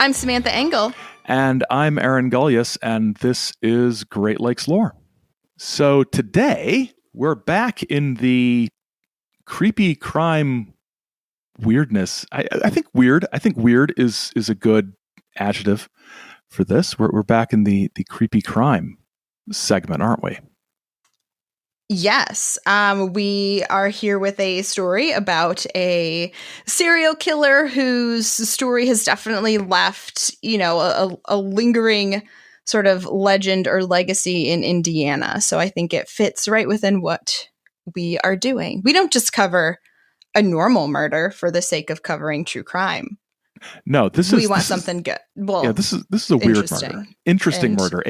I'm Samantha Engel. And I'm Aaron Gullus, and this is Great Lakes Lore. So today, we're back in the creepy crime weirdness. I think weird. I think weird is a good adjective for this. We're back in the creepy crime segment, aren't we? Yes, we are here with a story about a serial killer whose story has definitely left, a lingering sort of legend or legacy in Indiana. So I think it fits right within what we are doing. We don't just cover a normal murder for the sake of covering true crime. No, we want something good. Well, yeah, this is a weird murder. Interesting murder.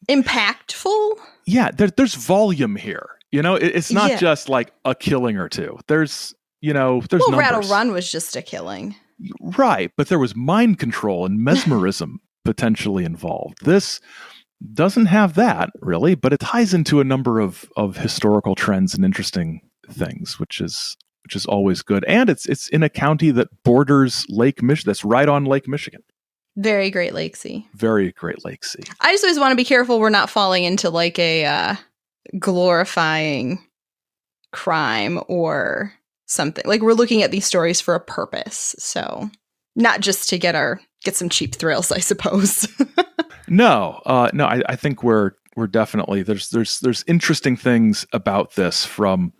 Impactful. Yeah, there's volume here. It's not just like a killing or two. There's numbers. Rattle Run was just a killing. Right, but there was mind control and mesmerism potentially involved. This doesn't have that, really, but it ties into a number of historical trends and interesting things, which is always good. And it's in a county that borders Lake Michigan. That's right on Lake Michigan. Very Great Lakesy. Very Great Lakesy. I just always want to be careful we're not falling into like a glorifying crime or something. Like we're looking at these stories for a purpose. So not just to get some cheap thrills, I suppose. No. I think we're definitely there's interesting things about this from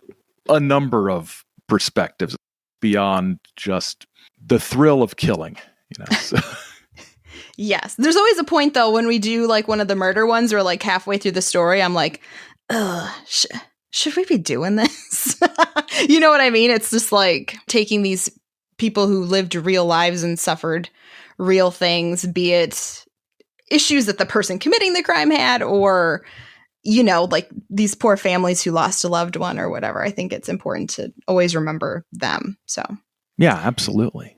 a number of perspectives beyond just the thrill of killing. So. Yes. There's always a point, though, when we do like one of the murder ones or like halfway through the story, I'm like, should we be doing this? You know what I mean? It's just like taking these people who lived real lives and suffered real things, be it issues that the person committing the crime had or, like these poor families who lost a loved one or whatever. I think it's important to always remember them. So, yeah, absolutely.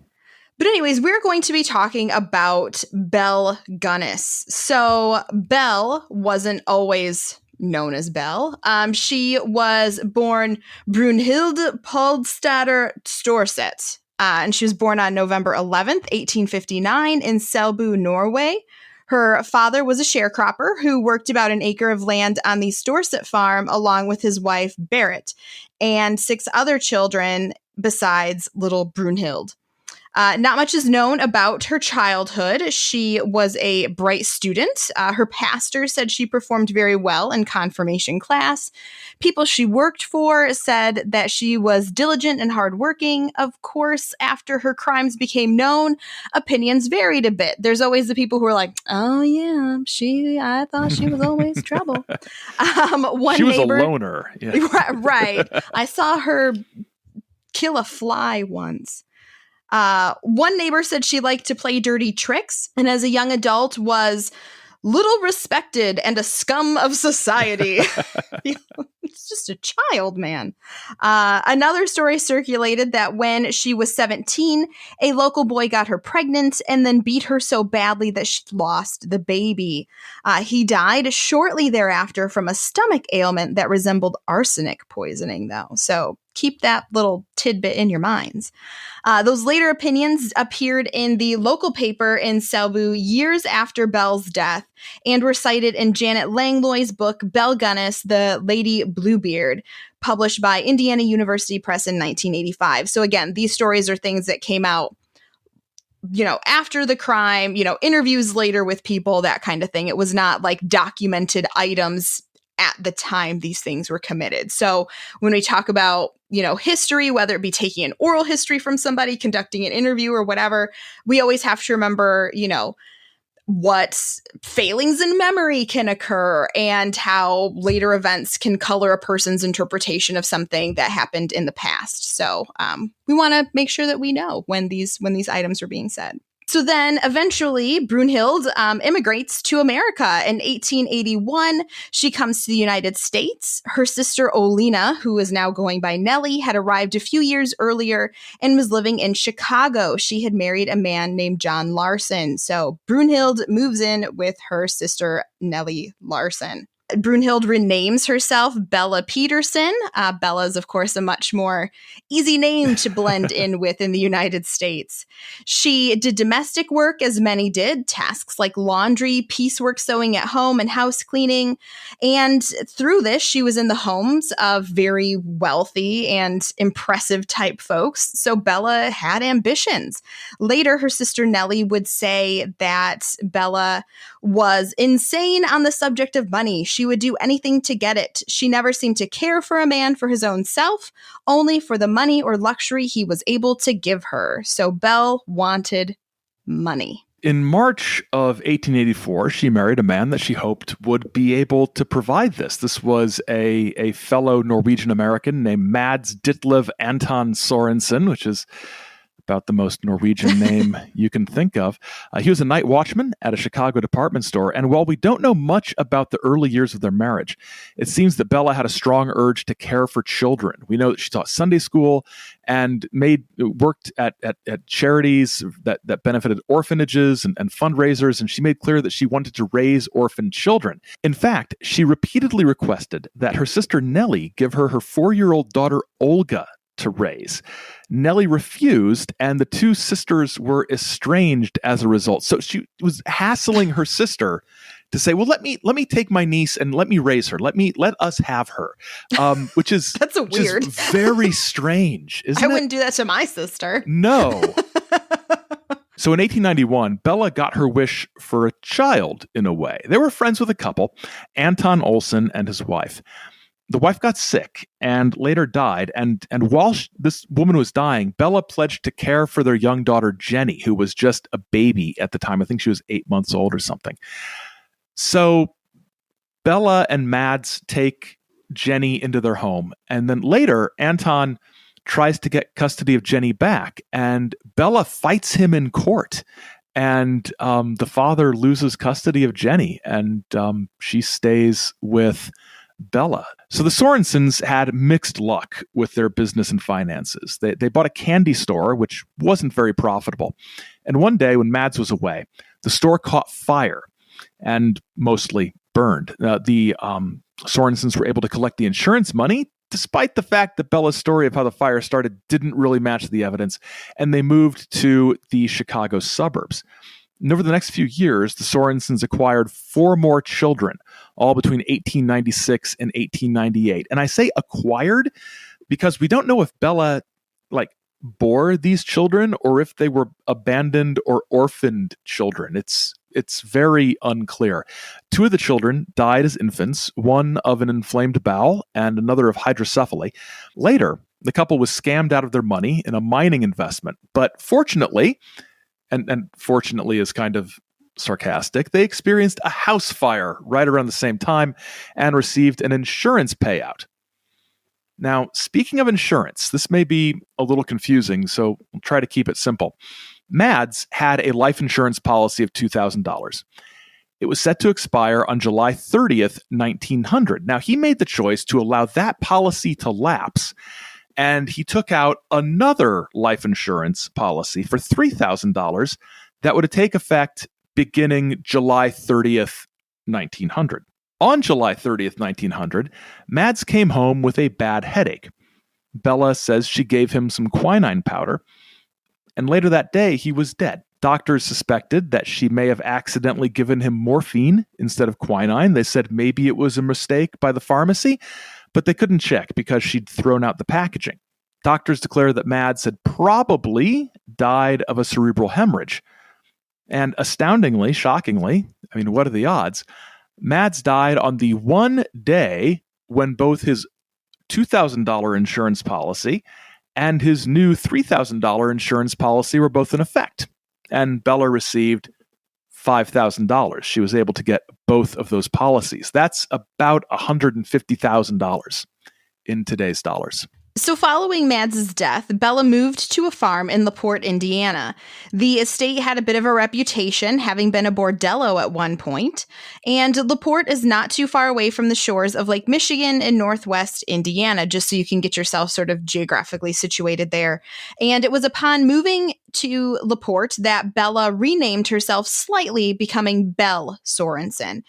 But anyways, we're going to be talking about Belle Gunness. So Belle wasn't always known as Belle. She was born Brunhilde Poldstader Storset. And she was born on November 11th, 1859 in Selbu, Norway. Her father was a sharecropper who worked about an acre of land on the Storset farm along with his wife, Berit, and 6 other children besides little Brunhilde. Not much is known about her childhood. She was a bright student. Her pastor said she performed very well in confirmation class. People she worked for said that she was diligent and hardworking. Of course, after her crimes became known, opinions varied a bit. There's always the people who are like, oh yeah, I thought she was always trouble. She was a loner. Yeah. Right. I saw her kill a fly once. One neighbor said she liked to play dirty tricks, and as a young adult was little respected and a scum of society. It's just a child, man. Another story circulated that when she was 17, a local boy got her pregnant and then beat her so badly that she lost the baby. He died shortly thereafter from a stomach ailment that resembled arsenic poisoning, though. So keep that little tidbit in your minds. Those later opinions appeared in the local paper in Selbu years after Belle's death and were cited in Janet Langlois' book, Belle Gunness, The Lady Bluebeard, published by Indiana University Press in 1985. So again, these stories are things that came out, after the crime, interviews later with people, that kind of thing. It was not like documented items at the time these things were committed. So when we talk about, history, whether it be taking an oral history from somebody, conducting an interview or whatever, we always have to remember, what failings in memory can occur and how later events can color a person's interpretation of something that happened in the past. So we want to make sure that we know when these items are being said. So then eventually Brunhilde immigrates to America. In 1881, she comes to the United States. Her sister Olena, who is now going by Nellie, had arrived a few years earlier and was living in Chicago. She had married a man named John Larson. So Brunhilde moves in with her sister Nellie Larson. Brunhild renames herself Bella Peterson. Bella is, of course, a much more easy name to blend in with in the United States. She did domestic work, as many did, tasks like laundry, piecework, sewing at home, and house cleaning. And through this, she was in the homes of very wealthy and impressive type folks. So Bella had ambitions. Later, her sister Nellie would say that Bella was insane on the subject of money. She would do anything to get it. She never seemed to care for a man for his own self, only for the money or luxury he was able to give her. So Belle wanted money. In March of 1884, she married a man that she hoped would be able to provide this. This was a fellow Norwegian American named Mads Ditlev Anton Sorensen, which is about the most Norwegian name you can think of. He was a night watchman at a Chicago department store, and while we don't know much about the early years of their marriage, it seems that Bella had a strong urge to care for children. We know that she taught Sunday school and worked at charities that benefited orphanages and fundraisers, and she made clear that she wanted to raise orphan children. In fact, she repeatedly requested that her sister Nellie give her 4-year-old daughter Olga to raise. Nellie refused, and the two sisters were estranged as a result. So she was hassling her sister to say, "Well, let me take my niece and let me raise her. Let us have her," which is that's weird, very strange. Isn't I wouldn't do that to my sister. No. So in 1891, Bella got her wish for a child. In a way, they were friends with a couple, Anton Olsen and his wife. The wife got sick and later died. And while this woman was dying, Bella pledged to care for their young daughter, Jenny, who was just a baby at the time. I think she was 8 months old or something. So Bella and Mads take Jenny into their home. And then later, Anton tries to get custody of Jenny back. And Bella fights him in court. And the father loses custody of Jenny. And she stays with Bella. So the Sorensens had mixed luck with their business and finances. They bought a candy store, which wasn't very profitable. And one day when Mads was away, the store caught fire and mostly burned. The Sorensens were able to collect the insurance money, despite the fact that Bella's story of how the fire started didn't really match the evidence, and they moved to the Chicago suburbs. And over the next few years, the Sorensens acquired 4 more children, all between 1896 and 1898. And I say acquired because we don't know if Bella bore these children or if they were abandoned or orphaned children. It's very unclear. 2 of the children died as infants, one of an inflamed bowel and another of hydrocephaly. Later, the couple was scammed out of their money in a mining investment. But fortunately, and fortunately is kind of sarcastic, they experienced a house fire right around the same time and received an insurance payout. Now, speaking of insurance, this may be a little confusing, so we'll try to keep it simple. Mads had a life insurance policy of $2,000. It was set to expire on July 30th, 1900. Now, he made the choice to allow that policy to lapse, and he took out another life insurance policy for $3,000 that would take effect beginning July 30th, 1900. On July 30th, 1900, Mads came home with a bad headache. Bella says she gave him some quinine powder, and later that day, he was dead. Doctors suspected that she may have accidentally given him morphine instead of quinine. They said maybe it was a mistake by the pharmacy, but they couldn't check because she'd thrown out the packaging. Doctors declared that Mads had probably died of a cerebral hemorrhage. And astoundingly, shockingly, what are the odds? Mads died on the one day when both his $2,000 insurance policy and his new $3,000 insurance policy were both in effect. And Bella received $5,000. She was able to get both of those policies. That's about $150,000 in today's dollars. So following Mads' death, Bella moved to a farm in Porte, Indiana. The estate had a bit of a reputation, having been a bordello at one point, and Porte is not too far away from the shores of Lake Michigan in northwest Indiana, just so you can get yourself sort of geographically situated there. And it was upon moving to Porte that Bella renamed herself slightly, becoming Belle Sorensen.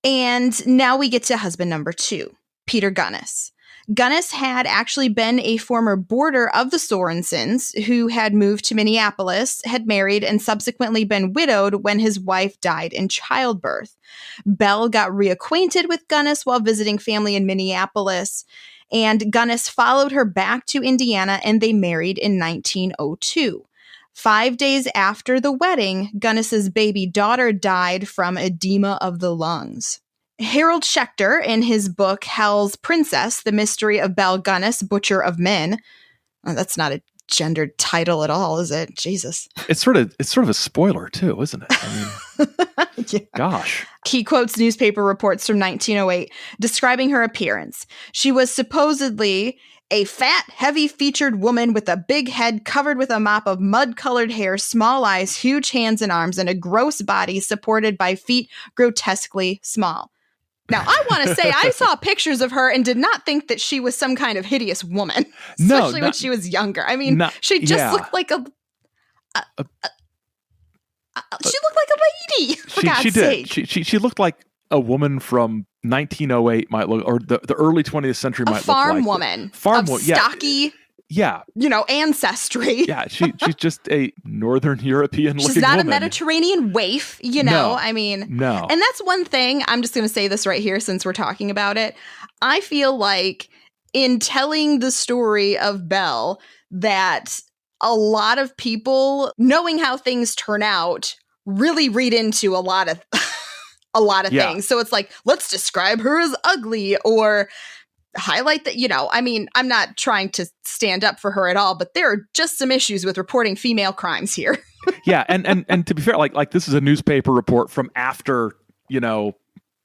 And now we get to husband number 2, Peter Gunness. Gunness had actually been a former boarder of the Sorensens who had moved to Minneapolis, had married, and subsequently been widowed when his wife died in childbirth. Belle got reacquainted with Gunness while visiting family in Minneapolis, and Gunness followed her back to Indiana, and they married in 1902. 5 days after the wedding, Gunness's baby daughter died from edema of the lungs. Harold Schechter, in his book Hell's Princess, The Mystery of Belle Gunness, Butcher of Men. Oh, that's not a gendered title at all, is it? Jesus. It's sort of a spoiler too, isn't it? I mean, yeah. Gosh. He quotes newspaper reports from 1908 describing her appearance. She was supposedly a fat, heavy-featured woman with a big head covered with a mop of mud-colored hair, small eyes, huge hands and arms, and a gross body supported by feet grotesquely small. Now, I want to say I saw pictures of her and did not think that she was some kind of hideous woman, especially when she was younger. I mean, she just looked like she looked like a lady, for God's sake. She looked like a woman from 1908 might look, or the early 20th century might look like. A farm woman. Stocky. Yeah. Ancestry. Yeah, she's just a Northern European looking woman. She's not a Mediterranean waif, No. I mean. No. And that's one thing, I'm just going to say this right here since we're talking about it. I feel like in telling the story of Belle that a lot of people, knowing how things turn out, really read into a lot of things. So it's like, let's describe her as ugly or highlight that, I mean, I'm not trying to stand up for her at all, but there are just some issues with reporting female crimes here. Yeah. And to be fair, like this is a newspaper report from after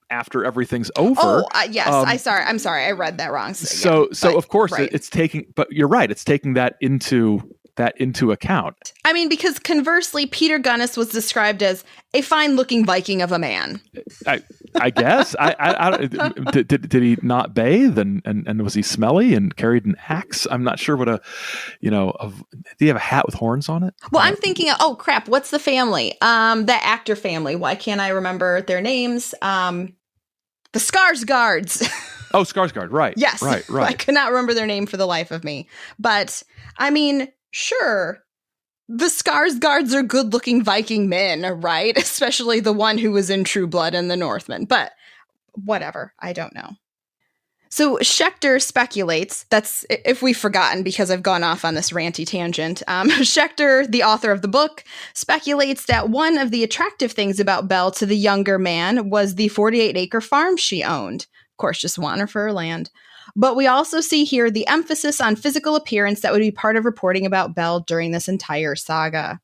everything's over. Oh, yes. I'm sorry. I read that wrong. So of course right. It's taking, but you're right. It's taking that into account. I mean, because conversely, Peter Gunness was described as a fine-looking Viking of a man. I guess. Did he not bathe and was he smelly and carried an axe? I'm not sure what did he have a hat with horns on it? Well, I'm thinking, oh crap, what's the family? The actor family. Why can't I remember their names? The Skarsgårds. Oh, Skarsgård, right. Yes. Right. I could not remember their name for the life of me. But, I mean, sure, the Skarsgårds are good-looking Viking men, right? Especially the one who was in True Blood and the Northman. But whatever, I don't know. So Schechter speculates, that's if we've forgotten because I've gone off on this ranty tangent. Schechter, the author of the book, speculates that one of the attractive things about Belle to the younger man was the 48-acre farm she owned. Of course, just wanting her for her land. But we also see here the emphasis on physical appearance that would be part of reporting about Belle during this entire saga.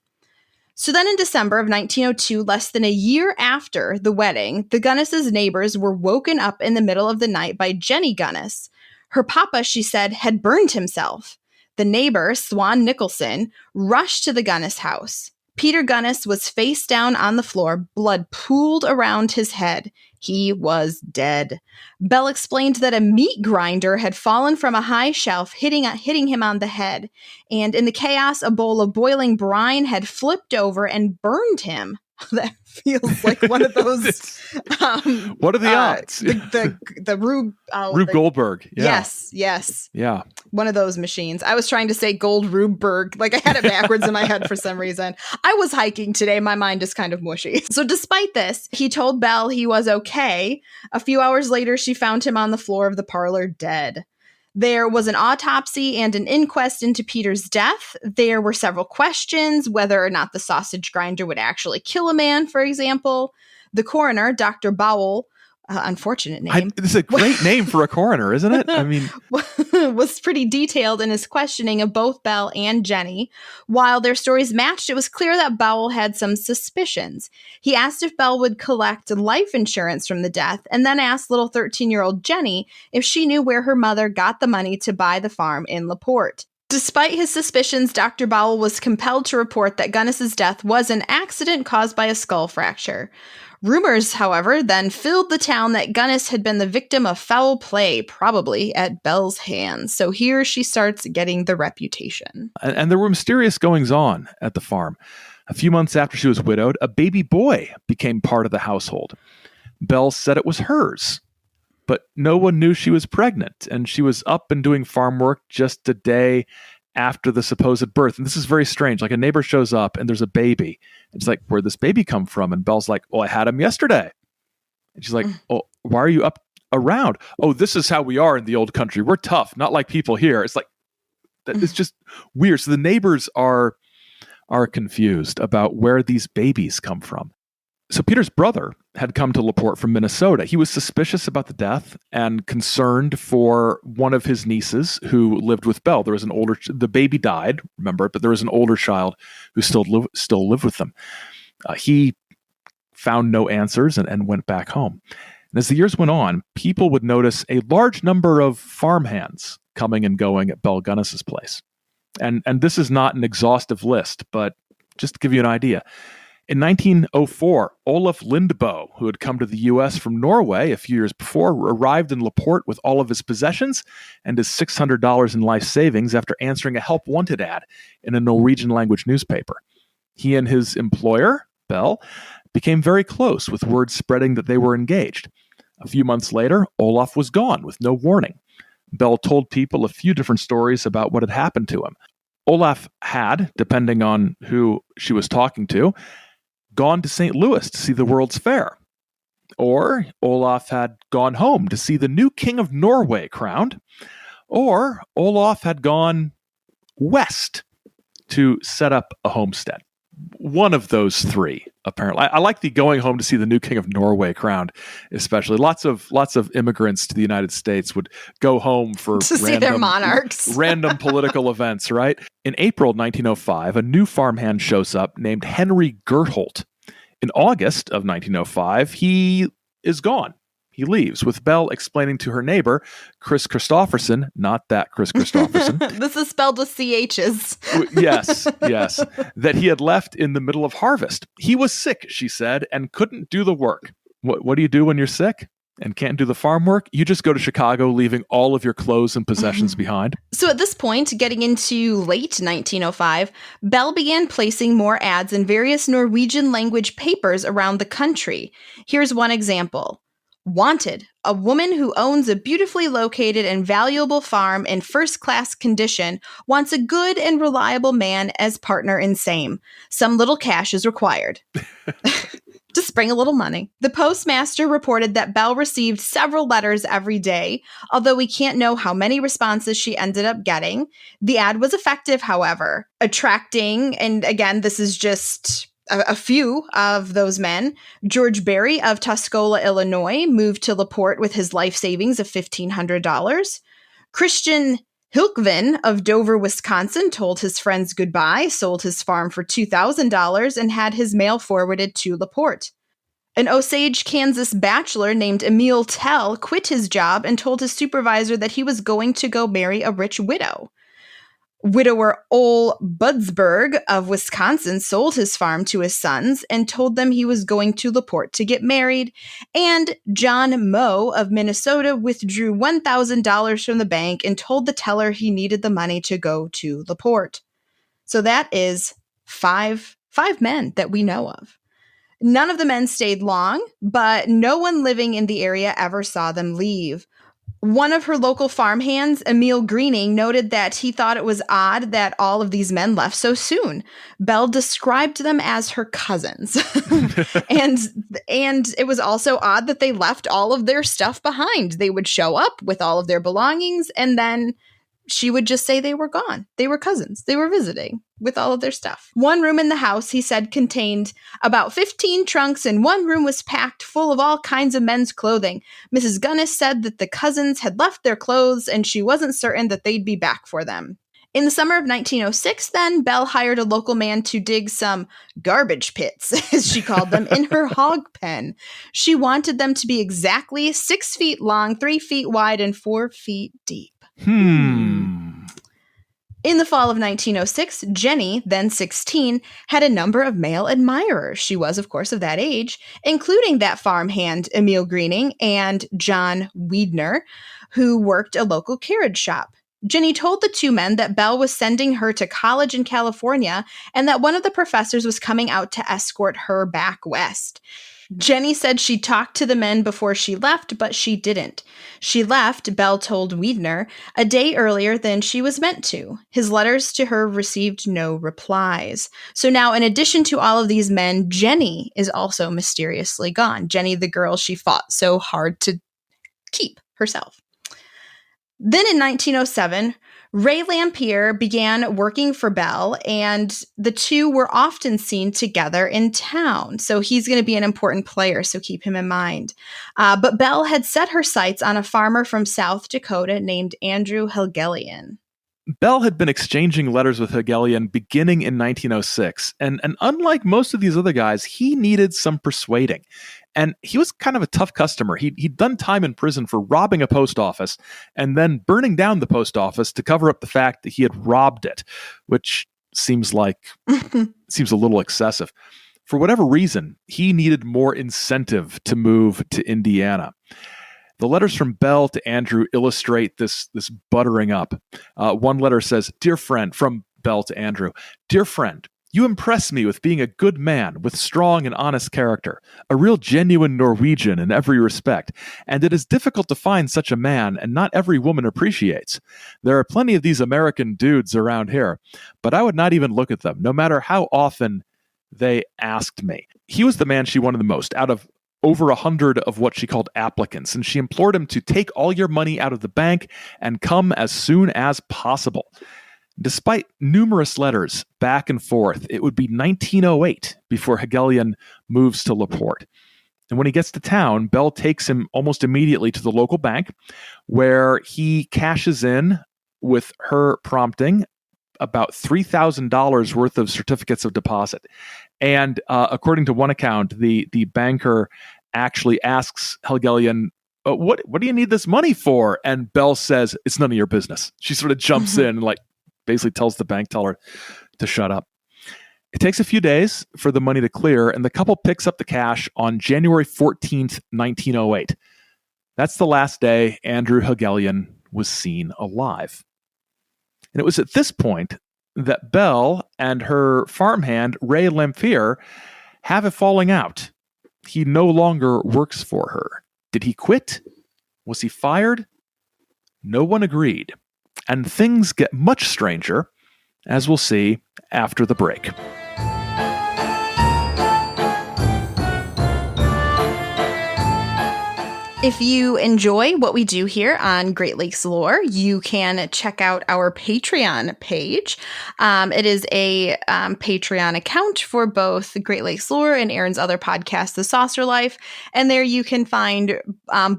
So then in December of 1902, less than a year after the wedding, the Gunness' neighbors were woken up in the middle of the night by Jenny Gunness. Her papa, she said, had burned himself. The neighbor, Swan Nicholson, rushed to the Gunness house. Peter Gunness was face down on the floor, blood pooled around his head. He was dead. Belle explained that a meat grinder had fallen from a high shelf, hitting him on the head. And in the chaos, a bowl of boiling brine had flipped over and burned him. That feels like one of those. What are the odds? The Rube. Rube Goldberg. Yeah. Yes. Yeah. One of those machines. I was trying to say Gold Rubeberg. Like I had it backwards in my head for some reason. I was hiking today. My mind is kind of mushy. So despite this, he told Belle he was okay. A few hours later, she found him on the floor of the parlor dead. There was an autopsy and an inquest into Peter's death. There were several questions, whether or not the sausage grinder would actually kill a man, for example. The coroner, Dr. Bowell, unfortunate name. This is a great name for a coroner, isn't it? I mean, was pretty detailed in his questioning of both Belle and Jenny. While their stories matched, it was clear that Bowell had some suspicions. He asked if Belle would collect life insurance from the death, and then asked little 13-year-old Jenny if she knew where her mother got the money to buy the farm in LaPorte. Despite his suspicions, Dr. Bowell was compelled to report that Gunness' death was an accident caused by a skull fracture. Rumors, however, then filled the town that Gunness had been the victim of foul play, probably at Belle's hands. So here she starts getting the reputation. And there were mysterious goings-on at the farm. A few months after she was widowed, a baby boy became part of the household. Belle said it was hers, but no one knew she was pregnant, and she was up and doing farm work just a day after the supposed birth. And this is very strange. Like, a neighbor shows up and there's a baby. It's like, where'd this baby come from? And Belle's like, well, I had him yesterday. And she's like, oh, why are you up around? Oh, this is how we are in the old country. We're tough, not like people here. It's like, it's just weird. So the neighbors are confused about where these babies come from. So Peter's brother had come to LaPorte from Minnesota. He was suspicious about the death and concerned for one of his nieces who lived with Belle. There was the baby died, remember, but there was an older child who still lived with them. He found no answers and went back home. And as the years went on, people would notice a large number of farmhands coming and going at Belle Gunness's place. And this is not an exhaustive list, but just to give you an idea. In 1904, Olaf Lindboe, who had come to the U.S. from Norway a few years before, arrived in LaPorte with all of his possessions and his $600 in life savings after answering a help wanted ad in a Norwegian language newspaper. He and his employer, Belle, became very close, with word spreading that they were engaged. A few months later, Olaf was gone with no warning. Belle told people a few different stories about what had happened to him. Olaf had, depending on who she was talking to, gone to St. Louis to see the World's Fair. Or Olaf had gone home to see the new King of Norway crowned. Or Olaf had gone west to set up a homestead. One of those three, apparently. I like the going home to see the new King of Norway crowned, especially. Lots of immigrants to the United States would go home for to see their monarchs. Random political events, right? In April 1905, a new farmhand shows up named Henry Gertholt. In August of 1905, he is gone. He leaves, with Belle explaining to her neighbor, Chris Christopherson, not that Chris Christopherson. This is spelled with CHs. Yes, that he had left in the middle of harvest. He was sick, she said, and couldn't do the work. What do you do when you're sick and can't do the farm work? You just go to Chicago, leaving all of your clothes and possessions behind. So at this point, getting into late 1905, Belle began placing more ads in various Norwegian language papers around the country. Here's one example. Wanted, a woman who owns a beautifully located and valuable farm in first-class condition wants a good and reliable man as partner in same. Some little cash is required. Just bring a little money. The postmaster reported that Belle received several letters every day, although we can't know how many responses she ended up getting. The ad was effective, however, attracting, and again, this is just a few of those men. George Berry of Tuscola, Illinois, moved to LaPorte with his life savings of $1,500. Christian Hilkvin of Dover, Wisconsin, told his friends goodbye, sold his farm for $2,000, and had his mail forwarded to LaPorte. An Osage, Kansas bachelor named Emil Tell quit his job and told his supervisor that he was going to go marry a rich widow. Widower Ole Budsberg of Wisconsin sold his farm to his sons and told them he was going to LaPorte to get married. And John Moe of Minnesota withdrew $1,000 from the bank and told the teller he needed the money to go to LaPorte. So that is five men that we know of. None of the men stayed long, but no one living in the area ever saw them leave. One of her local farmhands, Emil Greening, noted that he thought it was odd that all of these men left so soon. Belle described them as her cousins. and it was also odd that they left all of their stuff behind. They would show up with all of their belongings, and then she would just say they were gone. They were cousins. They were visiting with all of their stuff. One room in the house, he said, contained about 15 trunks, and one room was packed full of all kinds of men's clothing. Mrs. Gunness said that the cousins had left their clothes, and she wasn't certain that they'd be back for them. In the summer of 1906, then, Belle hired a local man to dig some garbage pits, as she called them, in her hog pen. She wanted them to be exactly 6 feet long, 3 feet wide, and 4 feet deep. In the fall of 1906, Jenny, then 16, had a number of male admirers. She was, of course, of that age, including that farmhand, Emil Greening, and John Weidner, who worked a local carriage shop. Jenny told the two men that Belle was sending her to college in California and that one of the professors was coming out to escort her back west. Jenny said she talked to the men before she left, but she didn't. She left, Belle told Weidner, a day earlier than she was meant to. His letters to her received no replies. So now, in addition to all of these men, Jenny is also mysteriously gone. Jenny, the girl she fought so hard to keep herself. Then in 1907, Ray Lampier began working for Belle, and the two were often seen together in town. So he's going to be an important player, so keep him in mind. But Belle had set her sights on a farmer from South Dakota named Andrew Helgelian. Belle had been exchanging letters with Hegelian beginning in 1906, and unlike most of these other guys, he needed some persuading. And he was kind of a tough customer. He'd done time in prison for robbing a post office and then burning down the post office to cover up the fact that he had robbed it, which seems a little excessive. For whatever reason, he needed more incentive to move to Indiana. The letters from Belle to Andrew illustrate this buttering up. One letter says, "Dear friend," from Belle to Andrew, "Dear friend, you impress me with being a good man with strong and honest character, a real genuine Norwegian in every respect, and it is difficult to find such a man, and not every woman appreciates. There are plenty of these American dudes around here, but I would not even look at them, no matter how often they asked me." He was the man she wanted the most out of over 100 of what she called applicants, and she implored him to take all your money out of the bank and come as soon as possible. Despite numerous letters back and forth, it would be 1908 before Hegelian moves to LaPorte. And when he gets to town, Belle takes him almost immediately to the local bank, where he cashes in, with her prompting, about $3,000 worth of certificates of deposit. And according to one account, the banker actually asks Helgelian, what do you need this money for? And Belle says, "It's none of your business." She sort of jumps in and basically tells the bank teller to shut up. It takes a few days for the money to clear, and the couple picks up the cash on January 14th, 1908. That's the last day Andrew Hegelian was seen alive. And it was at this point that Belle and her farmhand, Ray Lampier, have a falling out. He no longer works for her. Did he quit? Was he fired? No one agreed. And things get much stranger, as we'll see after the break. If you enjoy what we do here on Great Lakes Lore, you can check out our Patreon page. It is a Patreon account for both Great Lakes Lore and Aaron's other podcast, The Saucer Life. And there you can find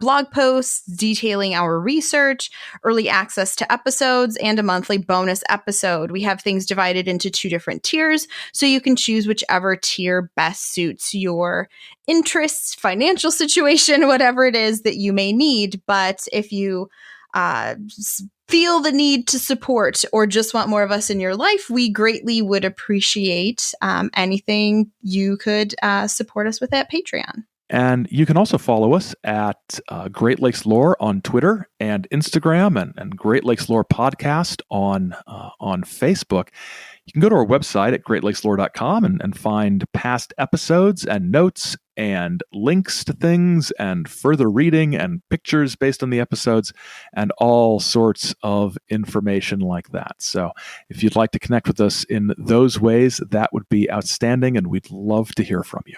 blog posts detailing our research, early access to episodes, and a monthly bonus episode. We have things divided into 2 different tiers, so you can choose whichever tier best suits your interests, financial situation, whatever it is that you may need. But if you feel the need to support or just want more of us in your life, we greatly would appreciate anything you could support us with at Patreon. And you can also follow us at Great Lakes Lore on Twitter and Instagram, and Great Lakes Lore Podcast on Facebook. You can go to our website at greatlakeslore.com and find past episodes and notes and links to things and further reading and pictures based on the episodes and all sorts of information like that. So if you'd like to connect with us in those ways, that would be outstanding, and we'd love to hear from you.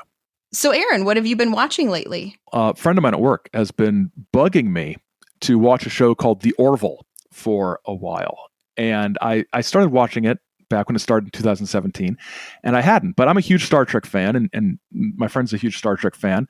So Aaron, what have you been watching lately? A friend of mine at work has been bugging me to watch a show called The Orville for a while. And I started watching it back when it started in 2017, and I hadn't, but I'm a huge Star Trek fan, and my friend's a huge Star Trek fan.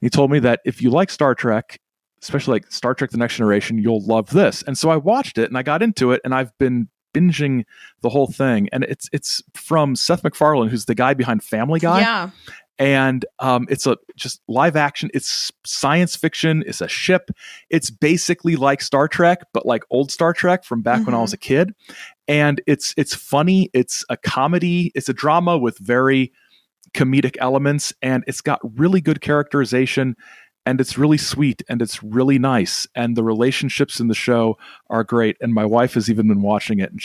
He told me that if you like Star Trek, especially like Star Trek The Next Generation, you'll love this. And so I watched it, and I got into it, and I've been binging the whole thing. And it's from Seth MacFarlane, who's the guy behind Family Guy. Yeah. And it's just live action. It's science fiction. It's a ship. It's basically like Star Trek, but like old Star Trek from back when I was a kid. And it's funny. It's a comedy. It's a drama with very comedic elements, and it's got really good characterization. and it's really sweet, and it's really nice, and the relationships in the show are great. And my wife has even been watching it, and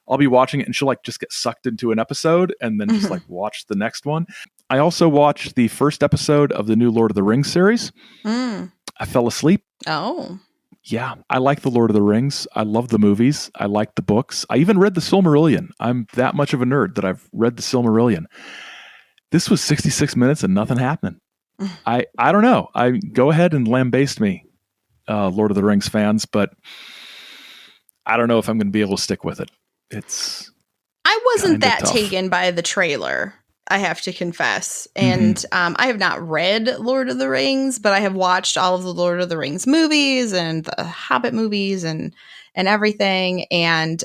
I'll be watching it, and she'll just get sucked into an episode and then just watch the next one. I also watched the first episode of the new Lord of the Rings series. I fell asleep. Oh. Yeah, I like the Lord of the Rings. I love the movies. I like the books. I even read the Silmarillion. I'm that much of a nerd that I've read the Silmarillion. This was 66 minutes and nothing happening. I don't know. Go ahead and lambaste me, Lord of the Rings fans, but I don't know if I'm going to be able to stick with it. I wasn't that tough. taken by the trailer, I have to confess. And I have not read Lord of the Rings, but I have watched all of the Lord of the Rings movies and the Hobbit movies and everything. And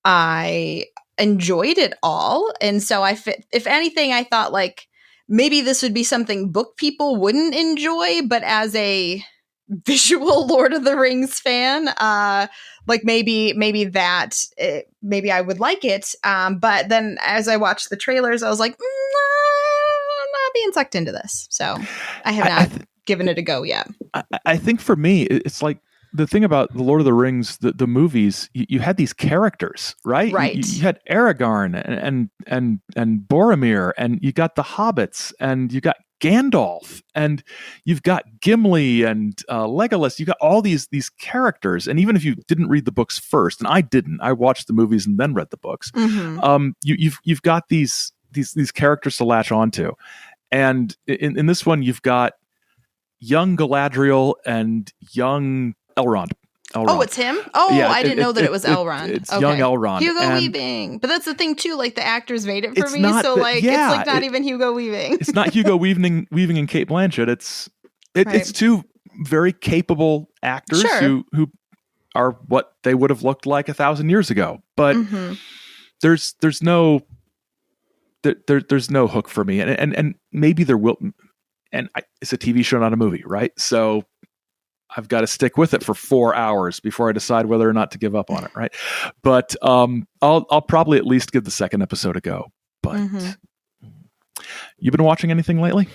I enjoyed it all. And so if anything, I thought like maybe this would be something book people wouldn't enjoy, but as a visual Lord of the Rings fan, like maybe I would like it. But then as I watched the trailers, I was like, I'm not being sucked into this. So I have not given it a go yet. I think for me, it's like the thing about the Lord of the Rings, the movies, you had these characters, right? Right. You had Aragorn and Boromir, and you got the hobbits, and you got Gandalf, and you've got Gimli and Legolas. You got all these characters, and even if you didn't read the books first, and I didn't, I watched the movies and then read the books. You've got these characters to latch onto, and in this one, you've got young Galadriel and young Elrond. Oh, it's him? Oh, yeah, I didn't know that it was Elrond. It's young Elrond. Hugo Weaving. But that's the thing, too. Like, the actors made it for me. So, it's not even Hugo Weaving. It's not Hugo Weaving and Cate Blanchett. It's two very capable actors who are what they would have looked like 1,000 years ago. But there's no hook for me. And maybe there will. And it's a TV show, not a movie, right? So I've got to stick with it for 4 hours before I decide whether or not to give up on it, right? But I'll probably at least give the second episode a go. But you've been watching anything lately?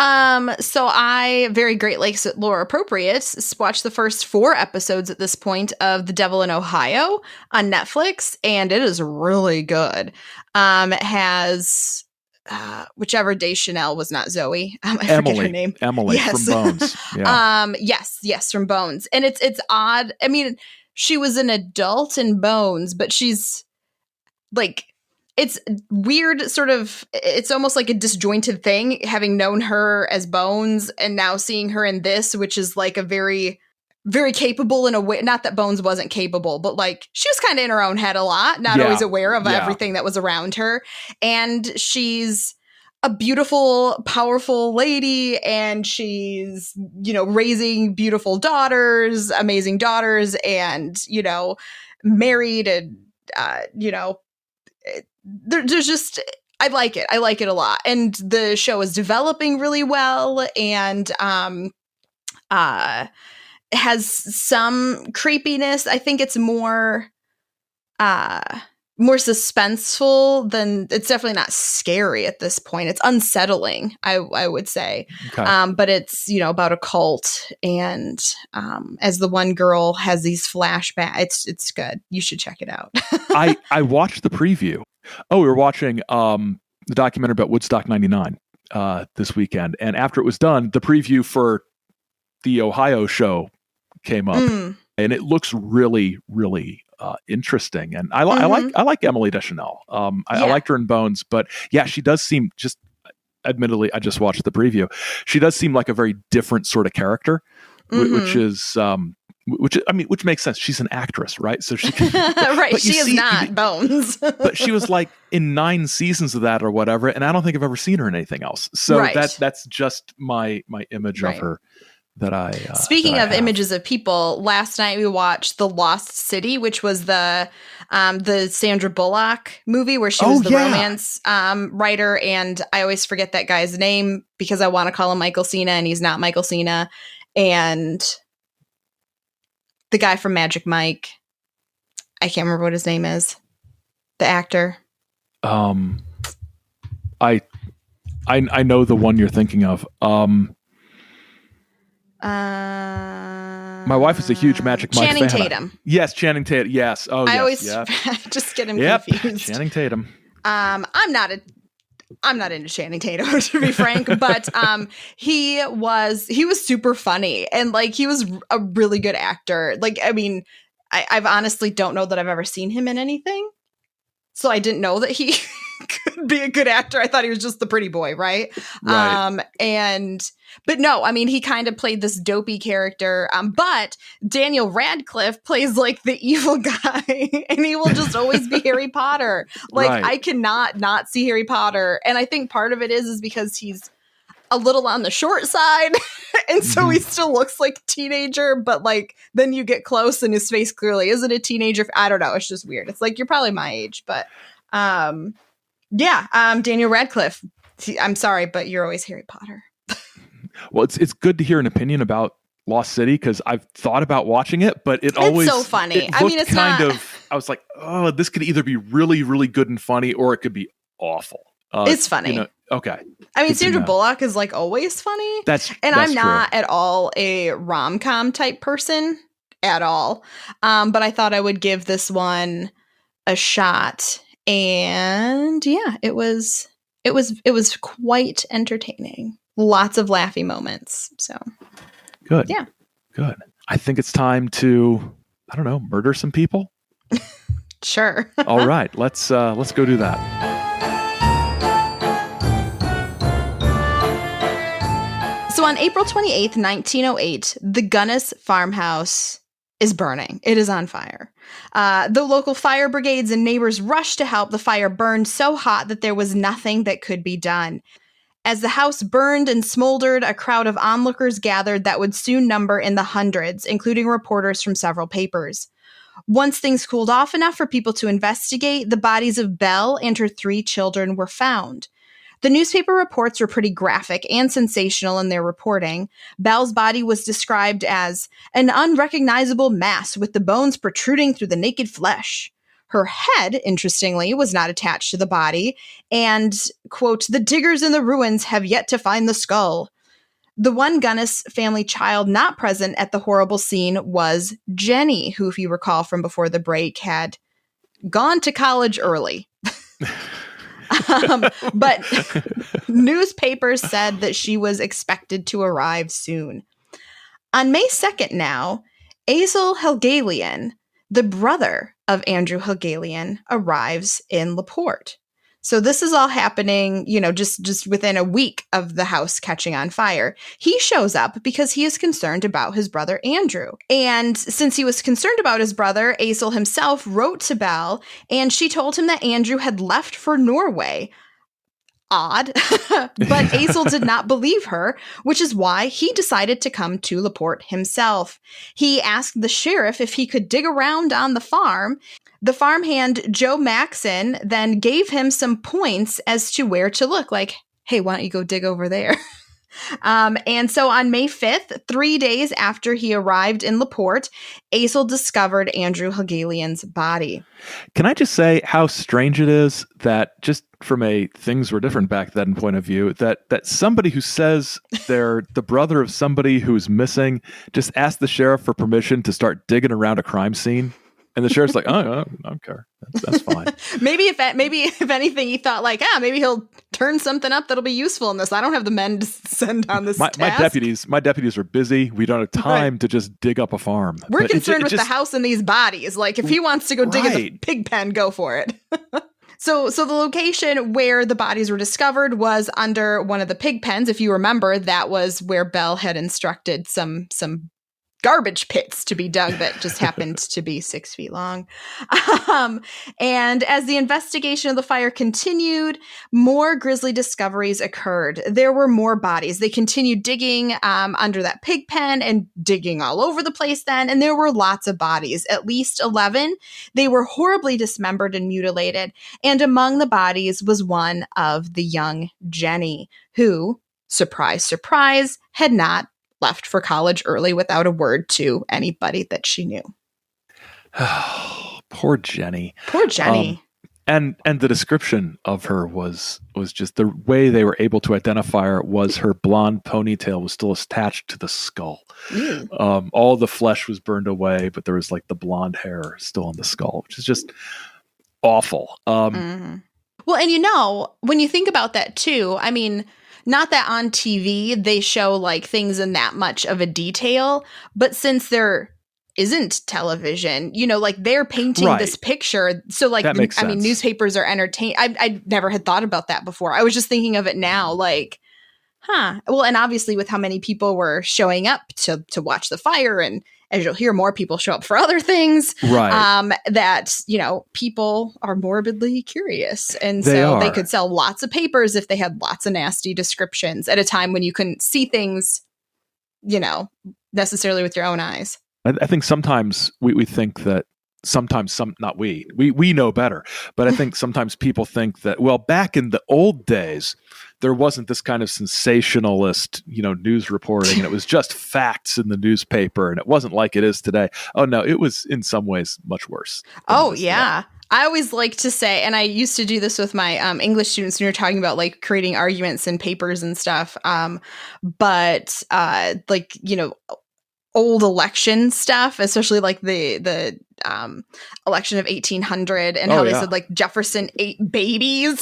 So I, very Great Lakes lore appropriate, watched the first 4 episodes at this point of The Devil in Ohio on Netflix, and it is really good. It has whichever Deschanel was not Zoe. I forget her name. Emily from Bones. Yeah. Yes, from Bones. And it's odd. I mean, she was an adult in Bones, but she's like, it's weird, sort of, it's almost like a disjointed thing, having known her as Bones and now seeing her in this, which is like a very, very capable in a way. Not that Bones wasn't capable, but like she was kind of in her own head a lot, not always aware of everything that was around her. And she's a beautiful, powerful lady, and she's, raising beautiful daughters, amazing daughters, and, married, and, there's just, I like it. I like it a lot. And the show is developing really well, and has some creepiness. I think it's more suspenseful than, it's definitely not scary at this point. It's unsettling, I would say. Okay. But it's, about a cult, and as the one girl has these flashbacks, it's good. You should check it out. I watched the preview. Oh, we were watching the documentary about Woodstock 99 this weekend, and after it was done, the preview for the Ohio show came up, and it looks really, really interesting. And I like Emily Deschanel. I liked her in Bones, but yeah, she does seem, just admittedly, I just watched the preview. She does seem like a very different sort of character, which makes sense. She's an actress, right? So she can, right. She is not Bones, but she was like in 9 seasons of that or whatever, and I don't think I've ever seen her in anything else. So that's just my image of her. That I speaking of images of people, last night we watched The Lost City, which was the Sandra Bullock movie where she was the romance writer, and I always forget that guy's name because I want to call him Michael Cena, and he's not Michael Cena. And the guy from Magic Mike, I can't remember what his name is. The actor. I know the one you're thinking of. My wife is a huge Magic Mike Channing fan. Tatum. Yes, Channing Tatum. Yes. Oh, I yes. always just get him Yep. confused. Channing Tatum. I'm not into Channing Tatum, to be frank, but he was super funny, and like he was a really good actor. Like, I mean, I've honestly don't know that I've ever seen him in anything, so I didn't know that he could be a good actor. I thought he was just the pretty boy, right? But no, I mean, he kind of played this dopey character. But Daniel Radcliffe plays like the evil guy, and he will just always be Harry Potter. Like, Right. I cannot not see Harry Potter, and I think part of it is because he's a little on the short side, and so he still looks like a teenager. But like, then you get close, and his face clearly isn't a teenager. I don't know. It's just weird. It's like you're probably my age, but Daniel Radcliffe. I'm sorry, but you're always Harry Potter. Well, it's good to hear an opinion about Lost City because I've thought about watching it, but it's so funny. I mean, it's kind not. I was like, oh, this could either be really, really good and funny, or it could be awful. It's funny. Okay. I mean, Sandra Bullock is like always funny. That's I'm not true. at all a rom-com type person at all. But I thought I would give this one a shot. And yeah, it was quite entertaining. Lots of laughy moments. So good. Yeah. Good. I think it's time to, I don't know, murder some people. Sure. All right, let's go do that. So on April 28th, 1908, the Gunness farmhouse is burning. It is on fire. The local fire brigades and neighbors rushed to help. The fire burned so hot that there was nothing that could be done. As the house burned and smoldered, a crowd of onlookers gathered that would soon number in the hundreds, including reporters from several papers. Once things cooled off enough for people to investigate, the bodies of Belle and her 3 children were found. The newspaper reports were pretty graphic and sensational in their reporting. Belle's body was described as an unrecognizable mass with the bones protruding through the naked flesh. Her head, interestingly, was not attached to the body, and, quote, the diggers in the ruins have yet to find the skull. The one Gunness family child not present at the horrible scene was Jenny, who, if you recall from before the break, had gone to college early. But newspapers said that she was expected to arrive soon. On May 2nd now, Azel Helgalian, the brother of Andrew Helgalian, arrives in Porte. So this is all happening, just within a week of the house catching on fire. He shows up because he is concerned about his brother Andrew. And since he was concerned about his brother, Azel himself wrote to Belle, and she told him that Andrew had left for Norway. Odd, but Azel did not believe her, which is why he decided to come to Porte himself. He asked the sheriff if he could dig around on the farm. The farmhand, Joe Maxon, then gave him some points as to where to look, like, hey, why don't you go dig over there? And so on May 5th, 3 days after he arrived in Porte, Azel discovered Andrew Helgalian's body. Can I just say how strange it is that, just from a things were different back then point of view, that somebody who says they're the brother of somebody who's missing just asked the sheriff for permission to start digging around a crime scene? And the sheriff's like, oh, I don't care. That's fine. maybe if anything, he thought like, maybe he'll turn something up that'll be useful in this. I don't have the men to send on this task. My deputies are busy. We don't have time to just dig up a farm. We're concerned with the house and these bodies. Like, if he wants to go dig in the pig pen, go for it. So the location where the bodies were discovered was under one of the pig pens. If you remember, that was where Belle had instructed some garbage pits to be dug that just happened to be 6 feet long. And as the investigation of the fire continued, more grisly discoveries occurred. There were more bodies. They continued digging under that pig pen and digging all over the place then, and there were lots of bodies, at least 11. They were horribly dismembered and mutilated, and among the bodies was one of the young Jenny, who, surprise, surprise, had not left for college early without a word to anybody that she knew. Poor Jenny. Poor Jenny. And the description of her was just the way they were able to identify her was her blonde ponytail was still attached to the skull. All the flesh was burned away, but there was like the blonde hair still on the skull, which is just awful. Well, and when you think about that too, I mean, not that on TV they show like things in that much of a detail, but since there isn't television, like they're painting this picture. So like, that makes sense. I mean, newspapers are entertained. I never had thought about that before. I was just thinking of it now, like, well, and obviously with how many people were showing up to watch the fire, and as you'll hear, more people show up for other things, that, people are morbidly curious. And they could sell lots of papers if they had lots of nasty descriptions at a time when you couldn't see things, necessarily with your own eyes. I think sometimes we think that we know better, but I think sometimes people think that, well, back in the old days, there wasn't this kind of sensationalist, news reporting, and it was just facts in the newspaper, and it wasn't like it is today. Oh, no, it was in some ways much worse. Oh, yeah. Today. I always like to say, and I used to do this with my English students when you're talking about like creating arguments in papers and stuff. But old election stuff, especially like the election of 1800 and how they said like Jefferson ate babies.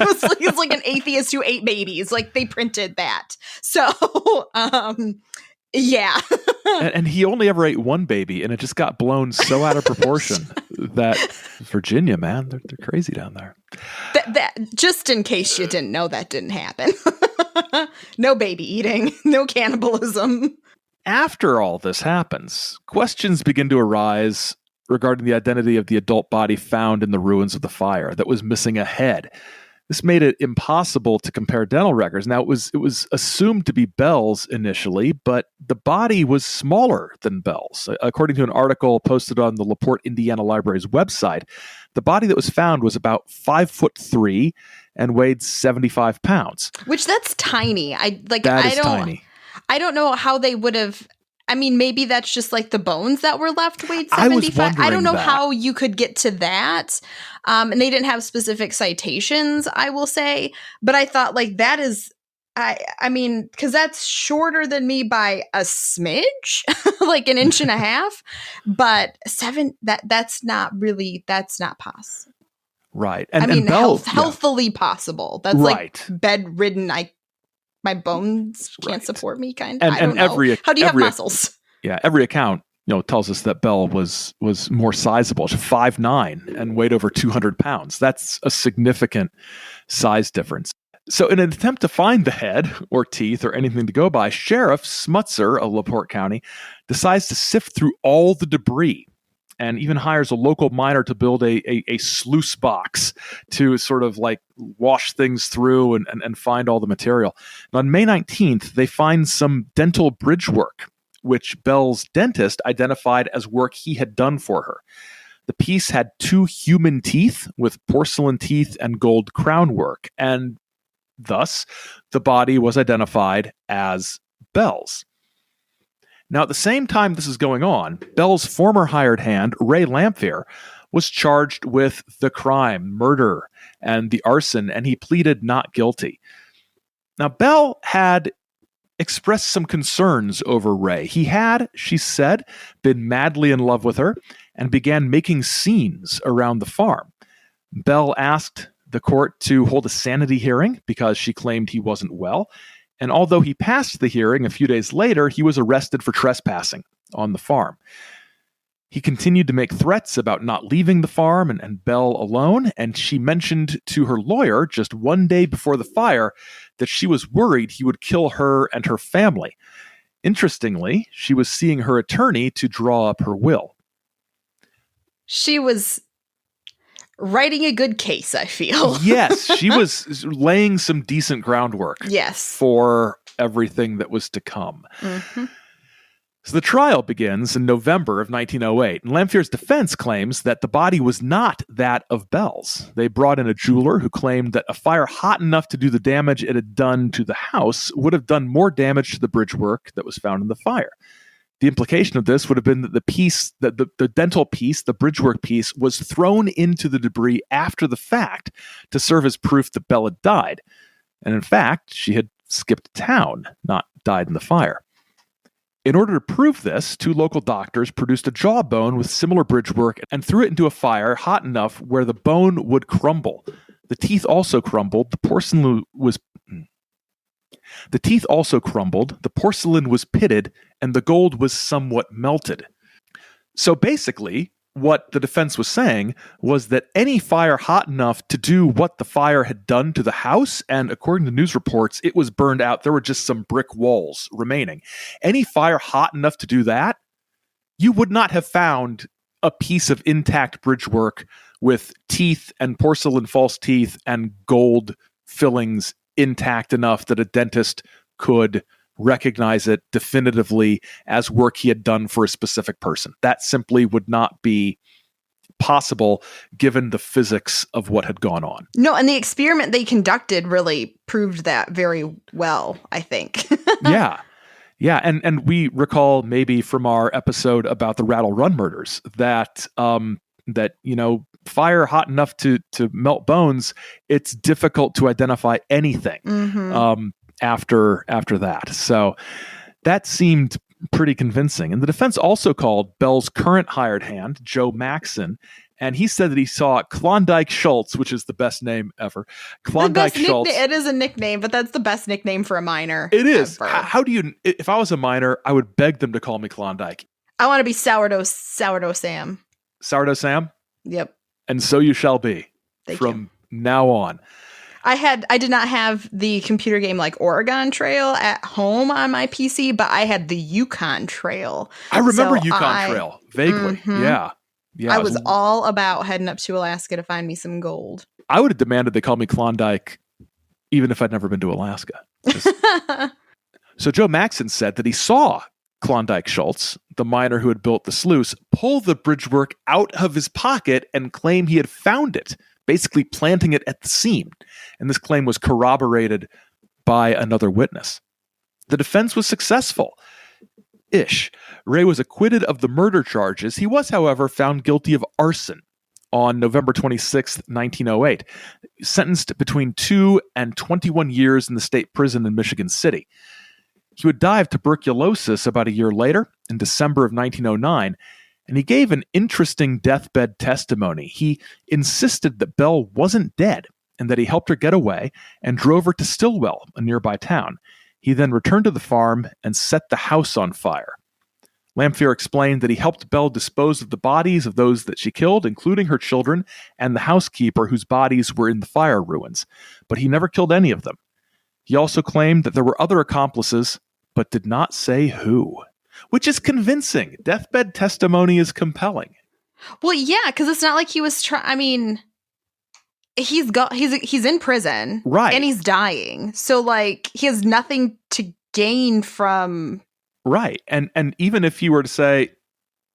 It's like an atheist who ate babies. Like they printed that. So, yeah. and he only ever ate one baby, and it just got blown so out of proportion that Virginia, man, they're crazy down there. That just in case you didn't know, that didn't happen. No baby eating, no cannibalism. After all this happens, questions begin to arise regarding the identity of the adult body found in the ruins of the fire that was missing a head. This made it impossible to compare dental records. Now, it was assumed to be Belle's initially, but the body was smaller than Belle's. According to an article posted on the LaPorte, Indiana Library's website, the body that was found was about 5'3" and weighed 75 pounds. Which that's tiny. Tiny. I don't know how they would have. I mean, maybe that's just like the bones that were left weighed 75. I don't know how you could get to that. And they didn't have specific citations, I will say. But I thought like that is, I mean, because that's shorter than me by a smidge, like an inch and a half. But that's not possible. Right. And I mean, healthily possible. That's like bedridden. My bones can't support me, kind of. I don't know. How do you have muscles? Yeah, every account, tells us that Belle was more sizable. She's 5'9" and weighed over 200 pounds. That's a significant size difference. So in an attempt to find the head or teeth or anything to go by, Sheriff Smutzer of LaPorte County decides to sift through all the debris and even hires a local miner to build a sluice box to sort of like wash things through and find all the material. And on May 19th, they find some dental bridge work, which Belle's dentist identified as work he had done for her. The piece had 2 human teeth with porcelain teeth and gold crown work, and thus the body was identified as Belle's. Now, at the same time this is going on, Belle's former hired hand, Ray Lamphere, was charged with the crime, murder, and the arson, and he pleaded not guilty. Now, Belle had expressed some concerns over Ray. He had, she said, been madly in love with her and began making scenes around the farm. Belle asked the court to hold a sanity hearing because she claimed he wasn't well. And although he passed the hearing a few days later, he was arrested for trespassing on the farm. He continued to make threats about not leaving the farm and Belle alone, and she mentioned to her lawyer just one day before the fire that she was worried he would kill her and her family. Interestingly, she was seeing her attorney to draw up her will. She was writing a good case, I feel. Yes, she was laying some decent groundwork for everything that was to come. Mm-hmm. So the trial begins in November of 1908, and Lamphere's defense claims that the body was not that of Belle's. They brought in a jeweler who claimed that a fire hot enough to do the damage it had done to the house would have done more damage to the bridge work that was found in the fire. The implication of this would have been that the dental piece, the bridgework piece, was thrown into the debris after the fact to serve as proof that Belle had died. And in fact, she had skipped town, not died in the fire. In order to prove this, 2 local doctors produced a jawbone with similar bridgework and threw it into a fire hot enough where the bone would crumble. The teeth also crumbled. The porcelain was pitted, and the gold was somewhat melted. So basically, what the defense was saying was that any fire hot enough to do what the fire had done to the house, and according to news reports, it was burned out. There were just some brick walls remaining. Any fire hot enough to do that, you would not have found a piece of intact bridgework with teeth and porcelain false teeth and gold fillings intact enough that a dentist could recognize it definitively as work he had done for a specific person. That simply would not be possible given the physics of what had gone on. No, and the experiment they conducted really proved that very well, I think. Yeah. Yeah, and we recall maybe from our episode about the Rattle Run murders that fire hot enough to melt bones, it's difficult to identify anything after that. So that seemed pretty convincing. And the defense also called Belle's current hired hand, Joe Maxson, and he said that he saw Klondike Schultz, which is the best name ever. Klondike Schultz. It is a nickname, but that's the best nickname for a miner. It is. How do you? If I was a miner, I would beg them to call me Klondike. I want to be Sourdough Sam. Sourdough Sam? Yep. And so you shall be from now on. I did not have the computer game like Oregon Trail at home on my PC, but I had the Yukon Trail. I remember Yukon Trail vaguely. Mm-hmm. Yeah. I was all about heading up to Alaska to find me some gold. I would have demanded they call me Klondike even if I'd never been to Alaska. So Joe Maxson said that he saw Klondike Schultz, the miner who had built the sluice, pull the bridgework out of his pocket and claim he had found it, basically planting it at the seam. And this claim was corroborated by another witness. The defense was successful. Ray was acquitted of the murder charges. He was, however, found guilty of arson on November 26, 1908, sentenced between 2 and 21 years in the state prison in Michigan City. He would die of tuberculosis about a year later, in December of 1909, and he gave an interesting deathbed testimony. He insisted that Belle wasn't dead and that he helped her get away and drove her to Stillwell, a nearby town. He then returned to the farm and set the house on fire. Lamphere explained that he helped Belle dispose of the bodies of those that she killed, including her children and the housekeeper whose bodies were in the fire ruins, but he never killed any of them. He also claimed that there were other accomplices, but did not say who, which is convincing. Deathbed testimony is compelling. Well, yeah, because it's not like he was he's in prison, right? And he's dying, so like he has nothing to gain from. Right. And even if you were to say,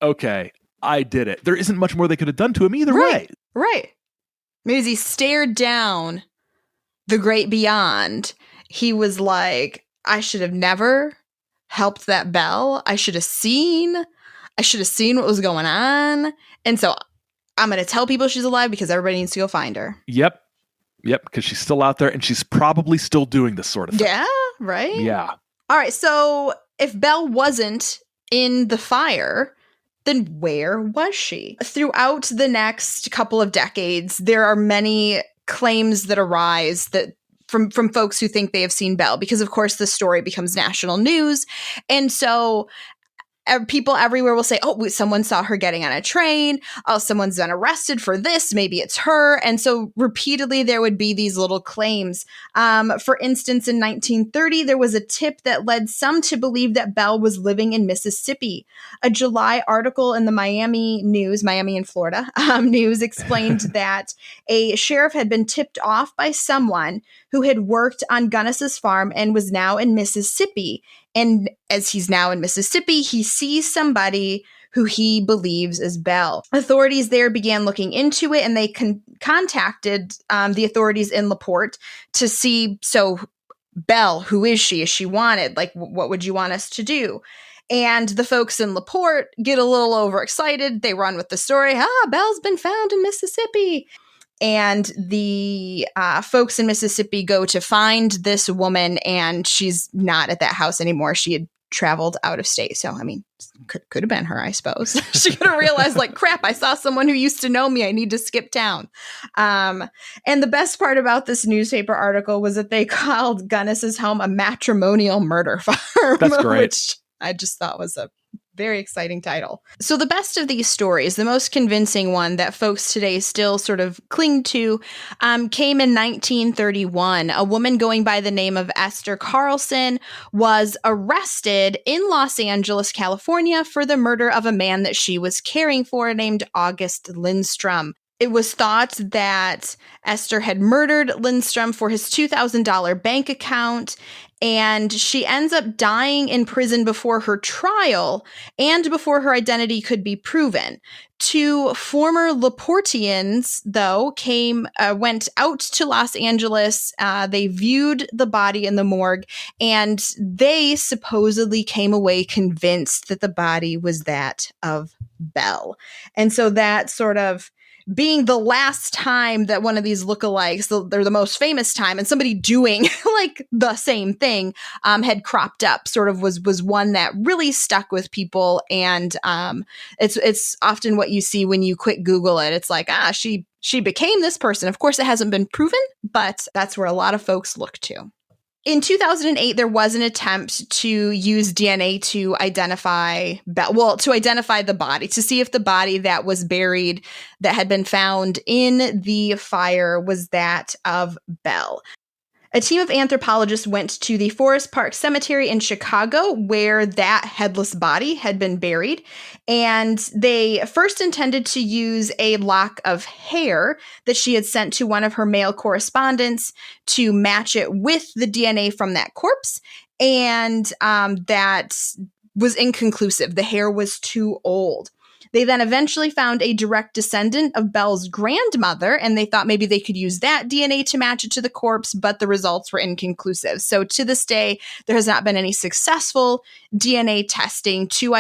okay, I did it, there isn't much more they could have done to him either way. Right. Maybe as he stared down the great beyond, he was like, I should have never helped that Belle. I should have seen what was going on. And so I'm going to tell people she's alive because everybody needs to go find her. Yep. Because she's still out there and she's probably still doing this sort of thing. Yeah. Right. Yeah. All right. So if Belle wasn't in the fire, then where was she? Throughout the next couple of decades, there are many claims that arise that from folks who think they have seen Belle, because of course the story becomes national news. And so people everywhere will say, oh, someone saw her getting on a train. Oh, someone's been arrested for this. Maybe it's her. And so repeatedly there would be these little claims. For instance, in 1930, there was a tip that led some to believe that Belle was living in Mississippi. A July article in the Miami and Florida news explained that a sheriff had been tipped off by someone who had worked on Gunness's farm and was now in Mississippi. And as he's now in Mississippi, he sees somebody who he believes is Belle. Authorities there began looking into it, and they contacted the authorities in LaPorte to see, so Belle, who is she? Is she wanted? Like, what would you want us to do? And the folks in LaPorte get a little overexcited. They run with the story. Belle's been found in Mississippi. And the folks in Mississippi go to find this woman, and she's not at that house anymore. She had traveled out of state. So, I mean, could have been her, I suppose. She could have realized, like, crap, I saw someone who used to know me. I need to skip town. And the best part about this newspaper article was that they called Gunness's home a matrimonial murder farm. That's great. Which I just thought was a very exciting title. So the best of these stories, the most convincing one that folks today still sort of cling to, came in 1931. A woman going by the name of Esther Carlson was arrested in Los Angeles, California, for the murder of a man that she was caring for named August Lindstrom. It was thought that Esther had murdered Lindstrom for his $2,000 bank account, and she ends up dying in prison before her trial and before her identity could be proven. Two former LaPortians, though, went out to Los Angeles. They viewed the body in the morgue, and they supposedly came away convinced that the body was that of Belle. And so that sort of being the last time that one of these lookalikes, they're the most famous time, and somebody doing like the same thing had cropped up, sort of was one that really stuck with people. And it's often what you see when you quick Google it. It's like, she became this person. Of course, it hasn't been proven, but that's where a lot of folks look to. In 2008, there was an attempt to use DNA to identify the body, to see if the body that was buried, that had been found in the fire, was that of Belle. A team of anthropologists went to the Forest Park Cemetery in Chicago, where that headless body had been buried. And they first intended to use a lock of hair that she had sent to one of her male correspondents to match it with the DNA from that corpse. And that was inconclusive. The hair was too old. They then eventually found a direct descendant of Belle's grandmother, and they thought maybe they could use that DNA to match it to the corpse, but the results were inconclusive. So to this day, there has not been any successful DNA testing to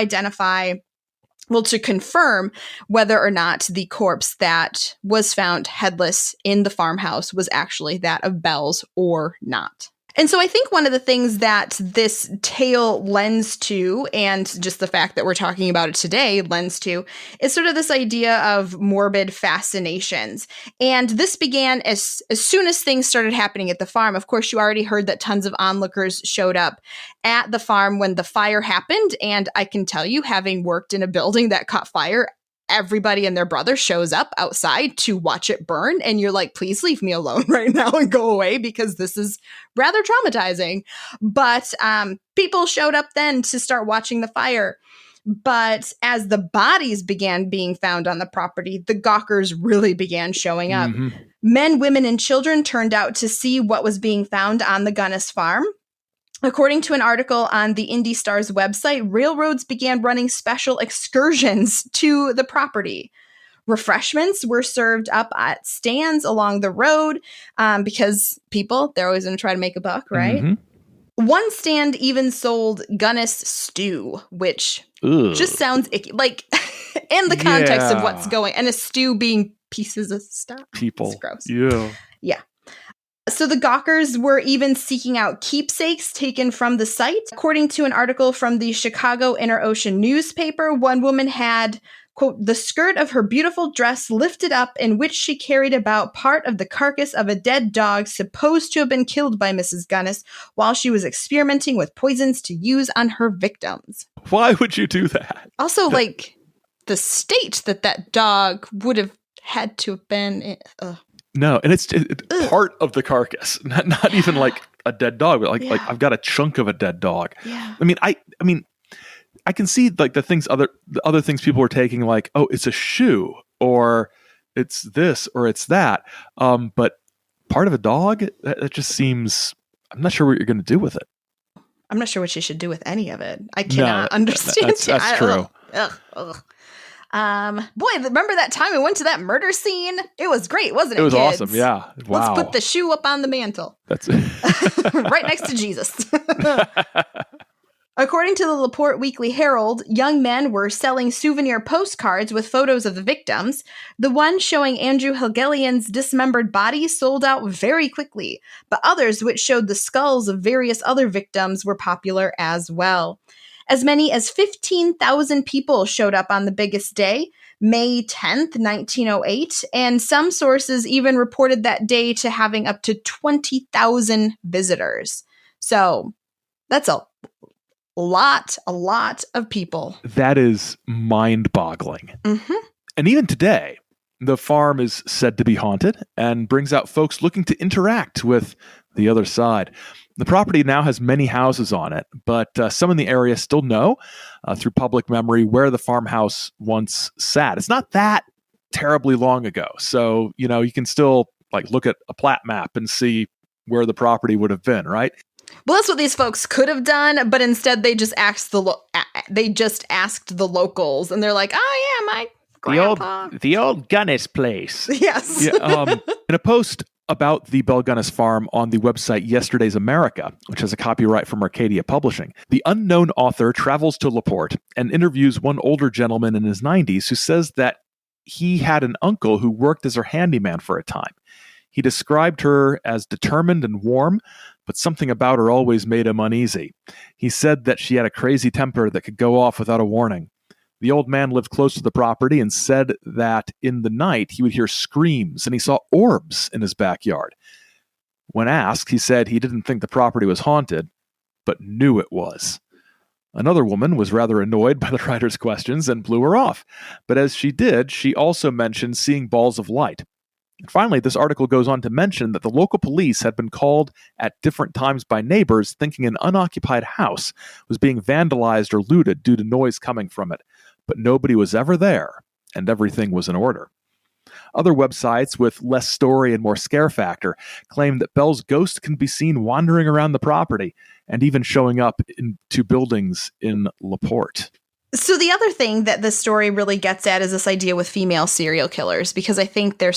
to confirm whether or not the corpse that was found headless in the farmhouse was actually that of Belle's or not. And so I think one of the things that this tale lends to, and just the fact that we're talking about it today lends to, is sort of this idea of morbid fascinations. And this began as soon as things started happening at the farm. Of course, you already heard that tons of onlookers showed up at the farm when the fire happened. And I can tell you, having worked in a building that caught fire, everybody and their brother shows up outside to watch it burn. And you're like, please leave me alone right now and go away, because this is rather traumatizing. But people showed up then to start watching the fire. But as the bodies began being found on the property, the gawkers really began showing up. Mm-hmm. Men, women, and children turned out to see what was being found on the Gunness farm. According to an article on the Indy Star's website, railroads began running special excursions to the property. Refreshments were served up at stands along the road because they're always going to try to make a buck, right? Mm-hmm. One stand even sold Gunness stew, which just sounds icky. Like, in the context of what's going, and a stew being pieces of stuff. People. It's gross. Yeah. So the gawkers were even seeking out keepsakes taken from the site. According to an article from the Chicago Inter-Ocean newspaper, one woman had, quote, the skirt of her beautiful dress lifted up, in which she carried about part of the carcass of a dead dog supposed to have been killed by Mrs. Gunness while she was experimenting with poisons to use on her victims. Why would you do that? Also, like, the state that dog would have had to have been in. No, and it's part of the carcass, not even like a dead dog, but like I've got a chunk of a dead dog. Yeah. I mean, I can see like the other things people were taking, like, oh, it's a shoe, or it's this, or it's that. But part of a dog, that just seems, I'm not sure what you're going to do with it. I'm not sure what you should do with any of it. I cannot understand. That's true. Ugh. Boy, remember that time we went to that murder scene? It was great, wasn't it? It was kids? Awesome, yeah. Wow. Let's put the shoe up on the mantle. That's it. Right next to Jesus. According to the LaPorte Weekly Herald, young men were selling souvenir postcards with photos of the victims. The one showing Andrew Helgelian's dismembered body sold out very quickly, but others which showed the skulls of various other victims were popular as well. As many as 15,000 people showed up on the biggest day, May 10th, 1908, and some sources even reported that day to having up to 20,000 visitors. So that's a lot of people. That is mind-boggling. Mm-hmm. And even today, the farm is said to be haunted and brings out folks looking to interact with the other side. The property now has many houses on it, but some in the area still know through public memory where the farmhouse once sat. It's not that terribly long ago, so you can still look at a plat map and see where the property would have been, right? Well, that's what these folks could have done, but instead they just asked the locals, and they're like, "Oh yeah, my grandpa, the old Gunness place." Yes. Yeah, in a post about the Belle Gunness farm on the website Yesterday's America, which has a copyright from Arcadia Publishing, the unknown author travels to LaPorte and interviews one older gentleman in his 90s who says that he had an uncle who worked as her handyman for a time. He described her as determined and warm, but something about her always made him uneasy. He said that she had a crazy temper that could go off without a warning. The old man lived close to the property and said that in the night he would hear screams and he saw orbs in his backyard. When asked, he said he didn't think the property was haunted, but knew it was. Another woman was rather annoyed by the writer's questions and blew her off. But as she did, she also mentioned seeing balls of light. And finally, this article goes on to mention that the local police had been called at different times by neighbors thinking an unoccupied house was being vandalized or looted due to noise coming from it. But nobody was ever there, and everything was in order. Other websites with less story and more scare factor claim that Belle's ghost can be seen wandering around the property and even showing up into buildings in LaPorte. So the other thing that this story really gets at is this idea with female serial killers, because I think they're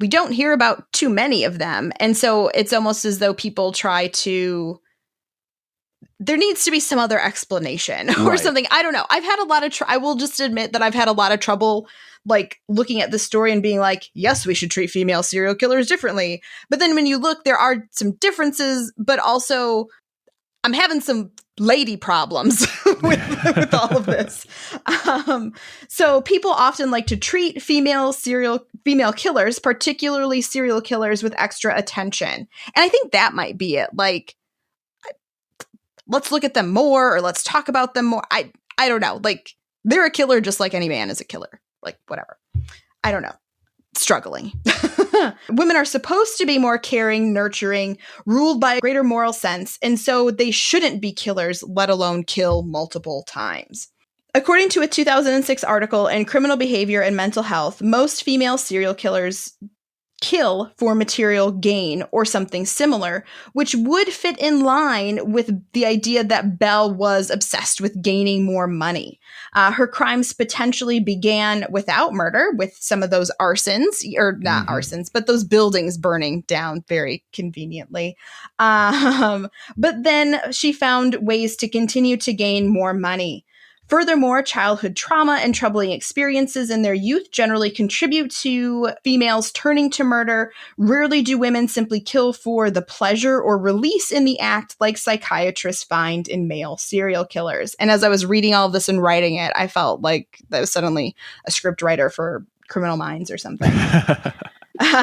we don't hear about too many of them. And so it's almost as though people try to, there needs to be some other explanation or something. I don't know. I've had a lot of, I will just admit that I've had a lot of trouble looking at this story and being like, yes, we should treat female serial killers differently. But then when you look, there are some differences, but also I'm having some lady problems with all of this. So people often like to treat female killers, particularly serial killers, with extra attention. And I think that might be it. Let's look at them more, or let's talk about them more. I don't know. They're a killer just like any man is a killer. Whatever. I don't know. Struggling. Women are supposed to be more caring, nurturing, ruled by a greater moral sense, and so they shouldn't be killers, let alone kill multiple times. According to a 2006 article in Criminal Behavior and Mental Health, most female serial killers kill for material gain or something similar, which would fit in line with the idea that Belle was obsessed with gaining more money. Her crimes potentially began without murder, with some of those arsons, or not arsons, but those buildings burning down very conveniently. But then she found ways to continue to gain more money. Furthermore, childhood trauma and troubling experiences in their youth generally contribute to females turning to murder. Rarely do women simply kill for the pleasure or release in the act like psychiatrists find in male serial killers. And as I was reading all of this and writing it, I felt like I was suddenly a script writer for Criminal Minds or something.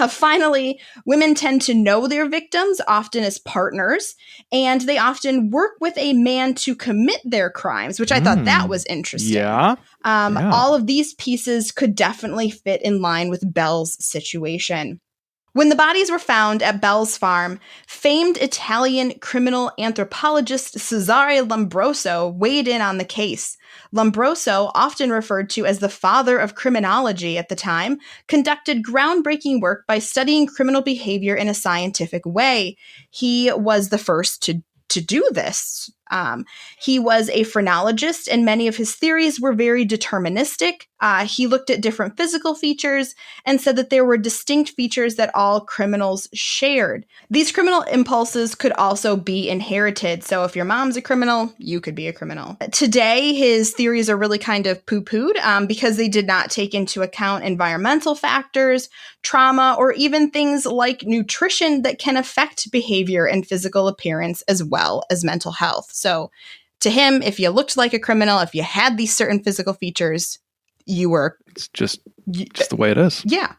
Finally, women tend to know their victims, often as partners, and they often work with a man to commit their crimes, which I thought that was interesting. Yeah. All of these pieces could definitely fit in line with Belle's situation. When the bodies were found at Belle's farm, famed Italian criminal anthropologist Cesare Lombroso weighed in on the case. Lombroso, often referred to as the father of criminology at the time, conducted groundbreaking work by studying criminal behavior in a scientific way. He was the first to do this. He was a phrenologist, and many of his theories were very deterministic. He looked at different physical features and said that there were distinct features that all criminals shared. These criminal impulses could also be inherited. So if your mom's a criminal, you could be a criminal. Today, his theories are really kind of poo-pooed because they did not take into account environmental factors, trauma, or even things like nutrition that can affect behavior and physical appearance as well as mental health. So to him, if you looked like a criminal, if you had these certain pissile features, you were... It's just the way it is. Yeah.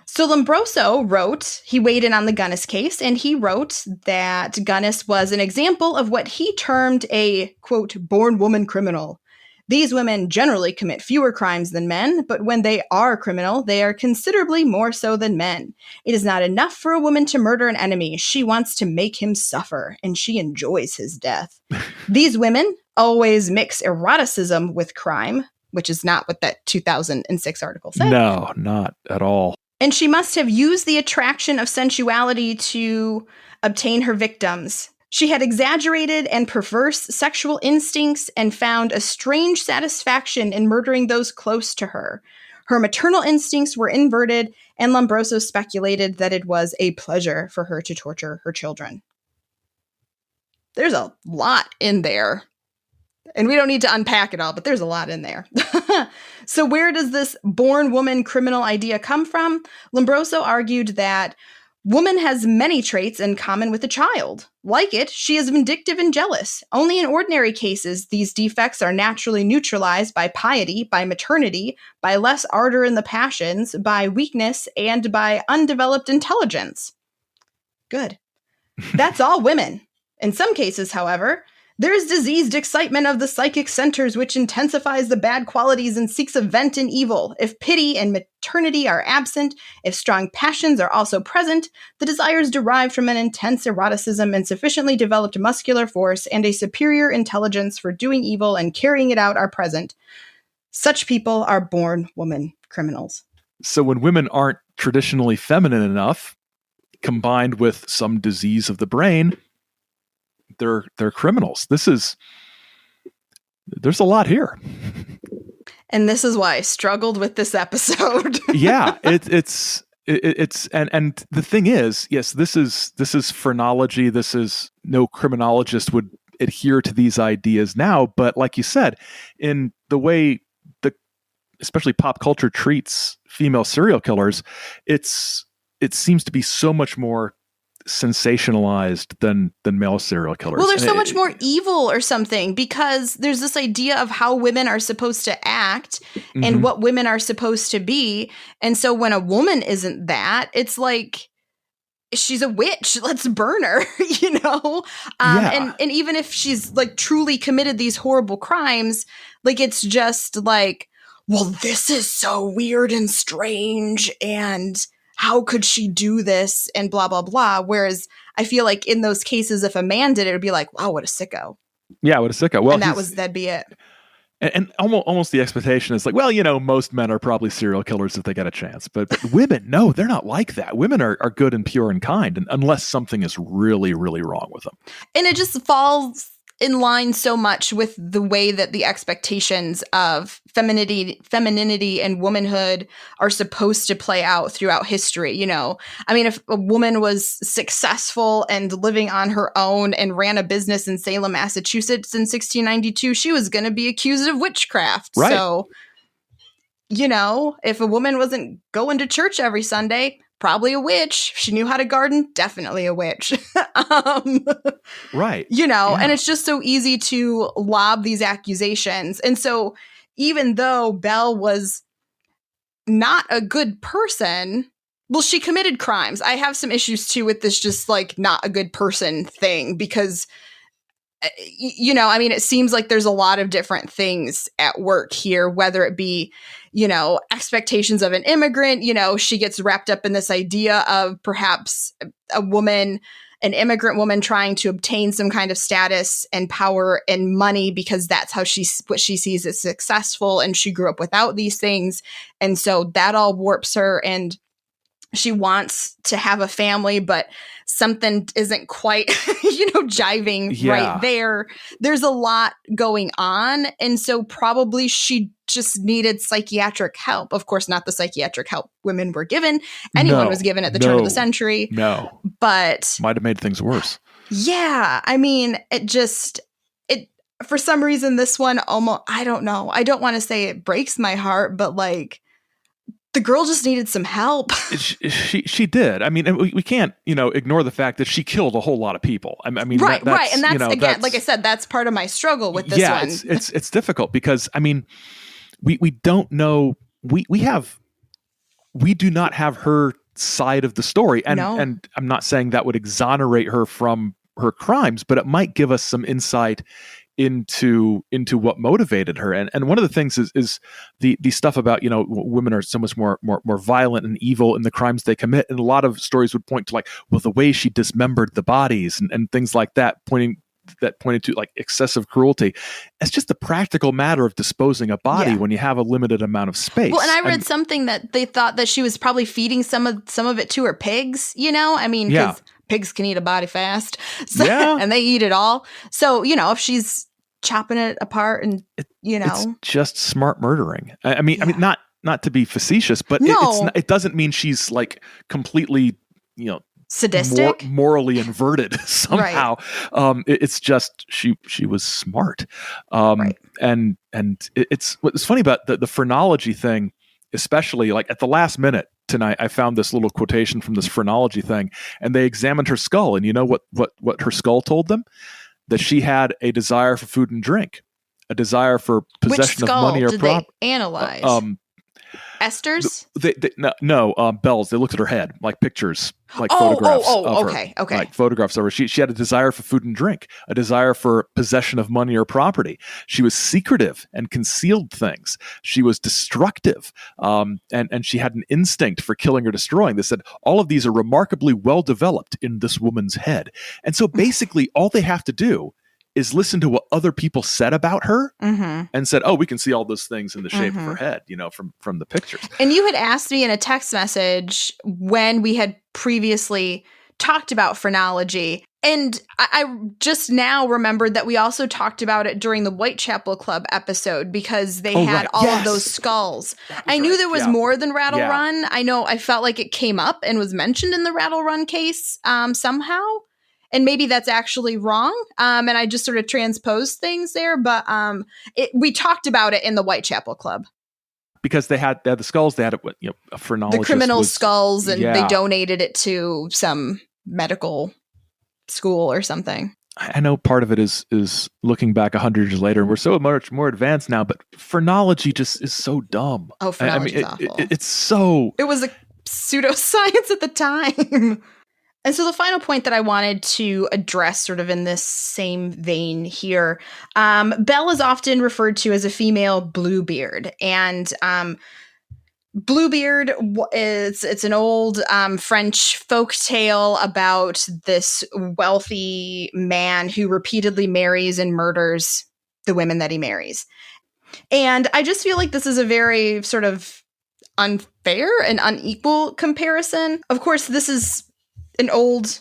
So Lombroso wrote, he weighed in on the Gunness case, and he wrote that Gunness was an example of what he termed a, quote, born woman criminal. These women generally commit fewer crimes than men, but when they are criminal, they are considerably more so than men. It is not enough for a woman to murder an enemy. She wants to make him suffer, and she enjoys his death. These women always mix eroticism with crime, which is not what that 2006 article said. No, not at all. And she must have used the attraction of sensuality to obtain her victims. She had exaggerated and perverse sexual instincts and found a strange satisfaction in murdering those close to her. Her maternal instincts were inverted, and Lombroso speculated that it was a pleasure for her to torture her children. There's a lot in there. And we don't need to unpack it all, but there's a lot in there. So where does this born woman criminal idea come from? Lombroso argued that woman has many traits in common with a child. Like it, she is vindictive and jealous. Only in ordinary cases, these defects are naturally neutralized by piety, by maternity, by less ardor in the passions, by weakness, and by undeveloped intelligence. Good. That's all women. In some cases, however, there is diseased excitement of the psychic centers which intensifies the bad qualities and seeks a vent in evil. If pity and maternity are absent, if strong passions are also present, the desires derived from an intense eroticism and sufficiently developed muscular force and a superior intelligence for doing evil and carrying it out are present. Such people are born woman criminals. So when women aren't traditionally feminine enough, combined with some disease of the brain, they're criminals. There's a lot here. And this is why I struggled with this episode. Yeah, it's and the thing is, yes, this is phrenology. This is no criminologist would adhere to these ideas now, but like you said, in the way especially pop culture treats female serial killers, it seems to be so much more sensationalized than male serial killers. Well, there's so much more evil or something because there's this idea of how women are supposed to act and what women are supposed to be. And so when a woman isn't that, it's like she's a witch. Let's burn her, you know? And even if she's like truly committed these horrible crimes, like it's just like, well, this is so weird and strange and how could she do this and blah, blah, blah. Whereas I feel like in those cases, if a man did it, would be like, wow, what a sicko. Yeah, what a sicko. Well, and that'd be it. And almost the expectation is like, well, you know, most men are probably serial killers if they get a chance. But women, no, they're not like that. Women are good and pure and kind, and unless something is really, really wrong with them. And it just falls in line so much with the way that the expectations of femininity and womanhood are supposed to play out throughout history. You know, I mean, if a woman was successful and living on her own and ran a business in Salem, Massachusetts in 1692, she was going to be accused of witchcraft. Right. So, you know, if a woman wasn't going to church every Sunday, probably a witch. If she knew how to garden, definitely a witch. Right. You know, and it's just so easy to lob these accusations. And so even though Belle was not a good person, well, she committed crimes. I have some issues too with this just like not a good person thing because, you know, I mean, it seems like there's a lot of different things at work here, whether it be, you know, expectations of an immigrant. You know, she gets wrapped up in this idea of perhaps an immigrant woman trying to obtain some kind of status and power and money because that's how what she sees as successful. And she grew up without these things. And so that all warps her. And she wants to have a family, but something isn't quite, jiving right there. There's a lot going on. And so probably she just needed psychiatric help. Of course, not the psychiatric help women were given. Anyone was given at the turn of the century. No. But might have made things worse. Yeah. I mean, for some reason, this one almost, I don't know. I don't want to say it breaks my heart, but like, the girl just needed some help. She did. I mean, we can't, ignore the fact that she killed a whole lot of people. I mean, right. And that's, again, like I said, that's part of my struggle with this one. Yeah, it's difficult because, I mean, we don't know. We do not have her side of the story. And I'm not saying that would exonerate her from her crimes, but it might give us some insight into what motivated her. And one of the things is the stuff about, women are so much more violent and evil in the crimes they commit. And a lot of stories would point to like, well, the way she dismembered the bodies and things like that, pointed to like excessive cruelty. It's just the practical matter of disposing a body when you have a limited amount of space. Well, and I read something that they thought that she was probably feeding some of it to her pigs, I mean, because pigs can eat a body fast, and they eat it all. So, if she's chopping it apart and, it's just smart murdering. I mean, not to be facetious, but it doesn't mean she's like completely, sadistic, morally inverted somehow. Right. It's just she was smart. And it's what's funny about the phrenology thing, especially like at the last minute tonight, I found this little quotation from this phrenology thing, and they examined her skull, and you know what her skull told them? That she had a desire for food and drink, a desire for possession of money or property. Which skull did they analyze? Esther's? No, Belle's. They looked at her head, like pictures, like photographs of her. Okay. Like photographs of her. She had a desire for food and drink, a desire for possession of money or property. She was secretive and concealed things. She was destructive, and she had an instinct for killing or destroying. They said all of these are remarkably well developed in this woman's head. And so basically all they have to do is listen to what other people said about her and said, oh, we can see all those things in the shape of her head, from the pictures. And you had asked me in a text message when we had previously talked about phrenology. And I just now remembered that we also talked about it during the Whitechapel Club episode because they had all of those skulls. I knew there was more than Rattle Run. I felt like it came up and was mentioned in the Rattle Run case somehow. And maybe that's actually wrong. And I just sort of transposed things there. But we talked about it in the Whitechapel Club. Because they had the skulls, they had a phrenologist. The criminal skulls, and they donated it to some medical school or something. I know part of it is looking back 100 years later, and we're so much more advanced now, but phrenology just is so dumb. Oh, phrenology is awful. It's so... It was a pseudoscience at the time. And so the final point that I wanted to address sort of in this same vein here, Belle is often referred to as a female Bluebeard. And Bluebeard it's an old French folk tale about this wealthy man who repeatedly marries and murders the women that he marries. And I just feel like this is a very sort of unfair and unequal comparison. Of course, this is an old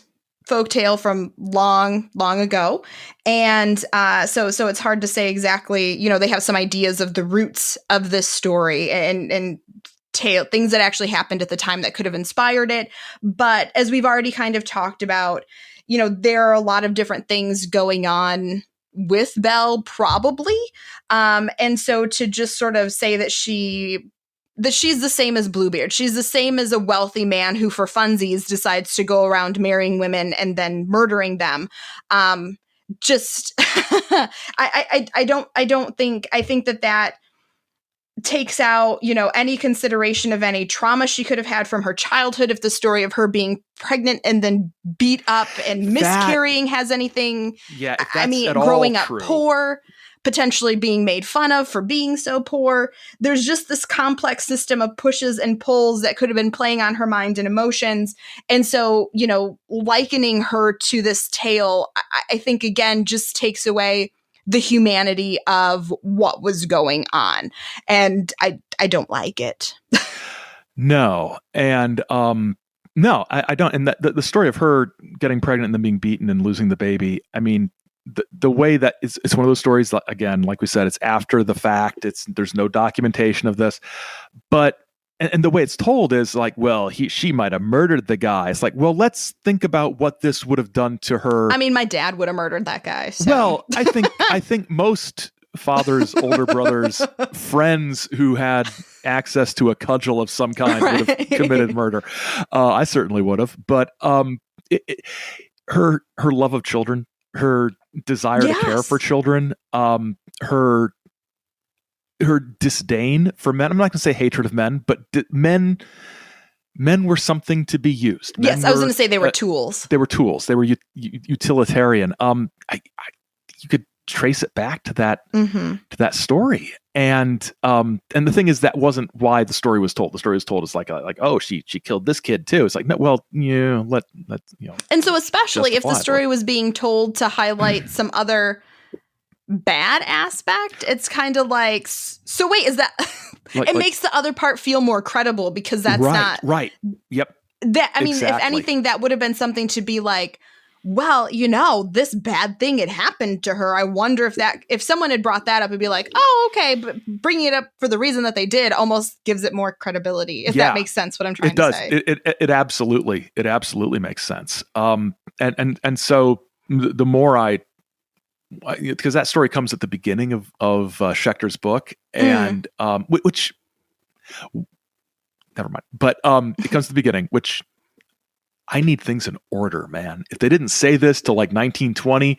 folktale from long ago. And so it's hard to say exactly, they have some ideas of the roots of this story and things that actually happened at the time that could have inspired it. But as we've already kind of talked about, there are a lot of different things going on with Belle, probably. And so to just sort of say that she's the same as Bluebeard. She's the same as a wealthy man who, for funsies, decides to go around marrying women and then murdering them. I think that takes out, any consideration of any trauma she could have had from her childhood, if the story of her being pregnant and then beat up and miscarrying has anything. Yeah, if that's growing up true. Poor, potentially being made fun of for being so poor. There's just this complex system of pushes and pulls that could have been playing on her mind and emotions. And so, likening her to this tale, I think, again, just takes away the humanity of what was going on. And I don't like it. No. And no, I don't. And the story of her getting pregnant and then being beaten and losing the baby, I mean, the way that it's one of those stories, again, like we said, it's after the fact. There's no documentation of this. But and the way it's told is like, well, she might have murdered the guy. It's like, well, let's think about what this would have done to her. I mean, my dad would have murdered that guy. So. Well, I think most fathers, older brothers, friends who had access to a cudgel of some kind would have committed murder. I certainly would have. But her love of children, her desire to care for children, her disdain for men. I'm not going to say hatred of men, but men were something to be used. Yes, I was going to say they were tools. They were tools. They were utilitarian. You could trace it back to that story. And the thing is, that wasn't why the story was told. The story was told as like, oh, she killed this kid too. It's like, no, well, yeah, let And so, especially if the story was being told to highlight some other bad aspect, it's kind of like, so wait, is that it makes the other part feel more credible because that's not right. Yep. That I mean, if anything, that would have been something to be like, well, this bad thing had happened to her. I wonder if someone had brought that up, it'd be like, oh, okay, but bringing it up for the reason that they did almost gives it more credibility. If that makes sense, what I'm trying to say. It absolutely makes sense. And so the more because that story comes at the beginning of Schechter's book, and which never mind. But it comes at the beginning, which I need things in order, man. If they didn't say this till like 1920,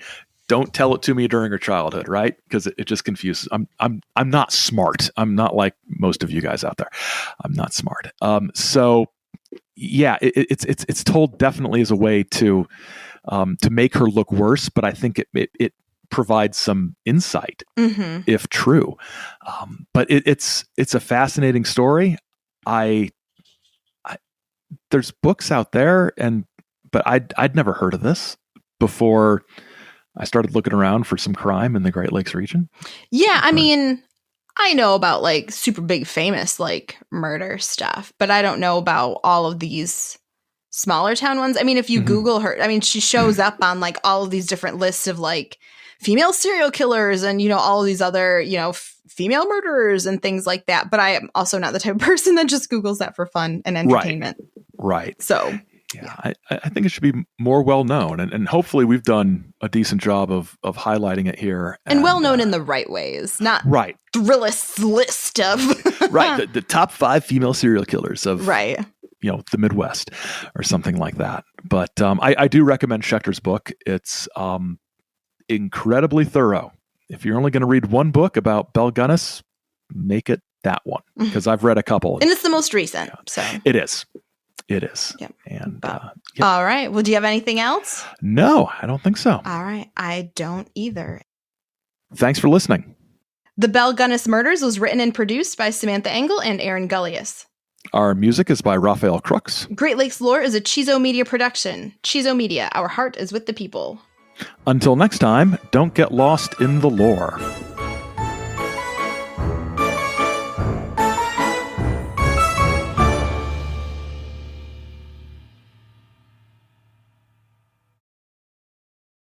don't tell it to me during her childhood, right? Because it just confuses. I'm not smart. I'm not like most of you guys out there. I'm not smart. So yeah, it's told definitely as a way to make her look worse, but I think it provides some insight if true. But it's a fascinating story. There's books out there, but I'd never heard of this before I started looking around for some crime in the Great Lakes region. Yeah, I mean, I know about like super big famous like murder stuff, but I don't know about all of these smaller town ones. I mean, if you Google her, I mean, she shows up on like all of these different lists of like female serial killers and, all of these other, female murderers and things like that. But I am also not the type of person that just Googles that for fun and entertainment. Right. So, yeah. I think it should be more well known. And hopefully we've done a decent job of highlighting it here. And well known in the right ways, not Thrillist's list of. Right. The top 5 female serial killers of. Right. The Midwest or something like that. But I do recommend Schechter's book. It's incredibly thorough. If you're only going to read one book about Belle Gunness, make it that one, because I've read a couple. And it's the most recent. So It is. Yep. And all right. Well, do you have anything else? No, I don't think so. All right. I don't either. Thanks for listening. The Belle Gunness Murders was written and produced by Samantha and Aaron Gullius. Our music is by Raphael Crooks. Great Lakes Lore is a Chizo Media production. Chizo Media, our heart is with the people. Until next time, don't get lost in the lore.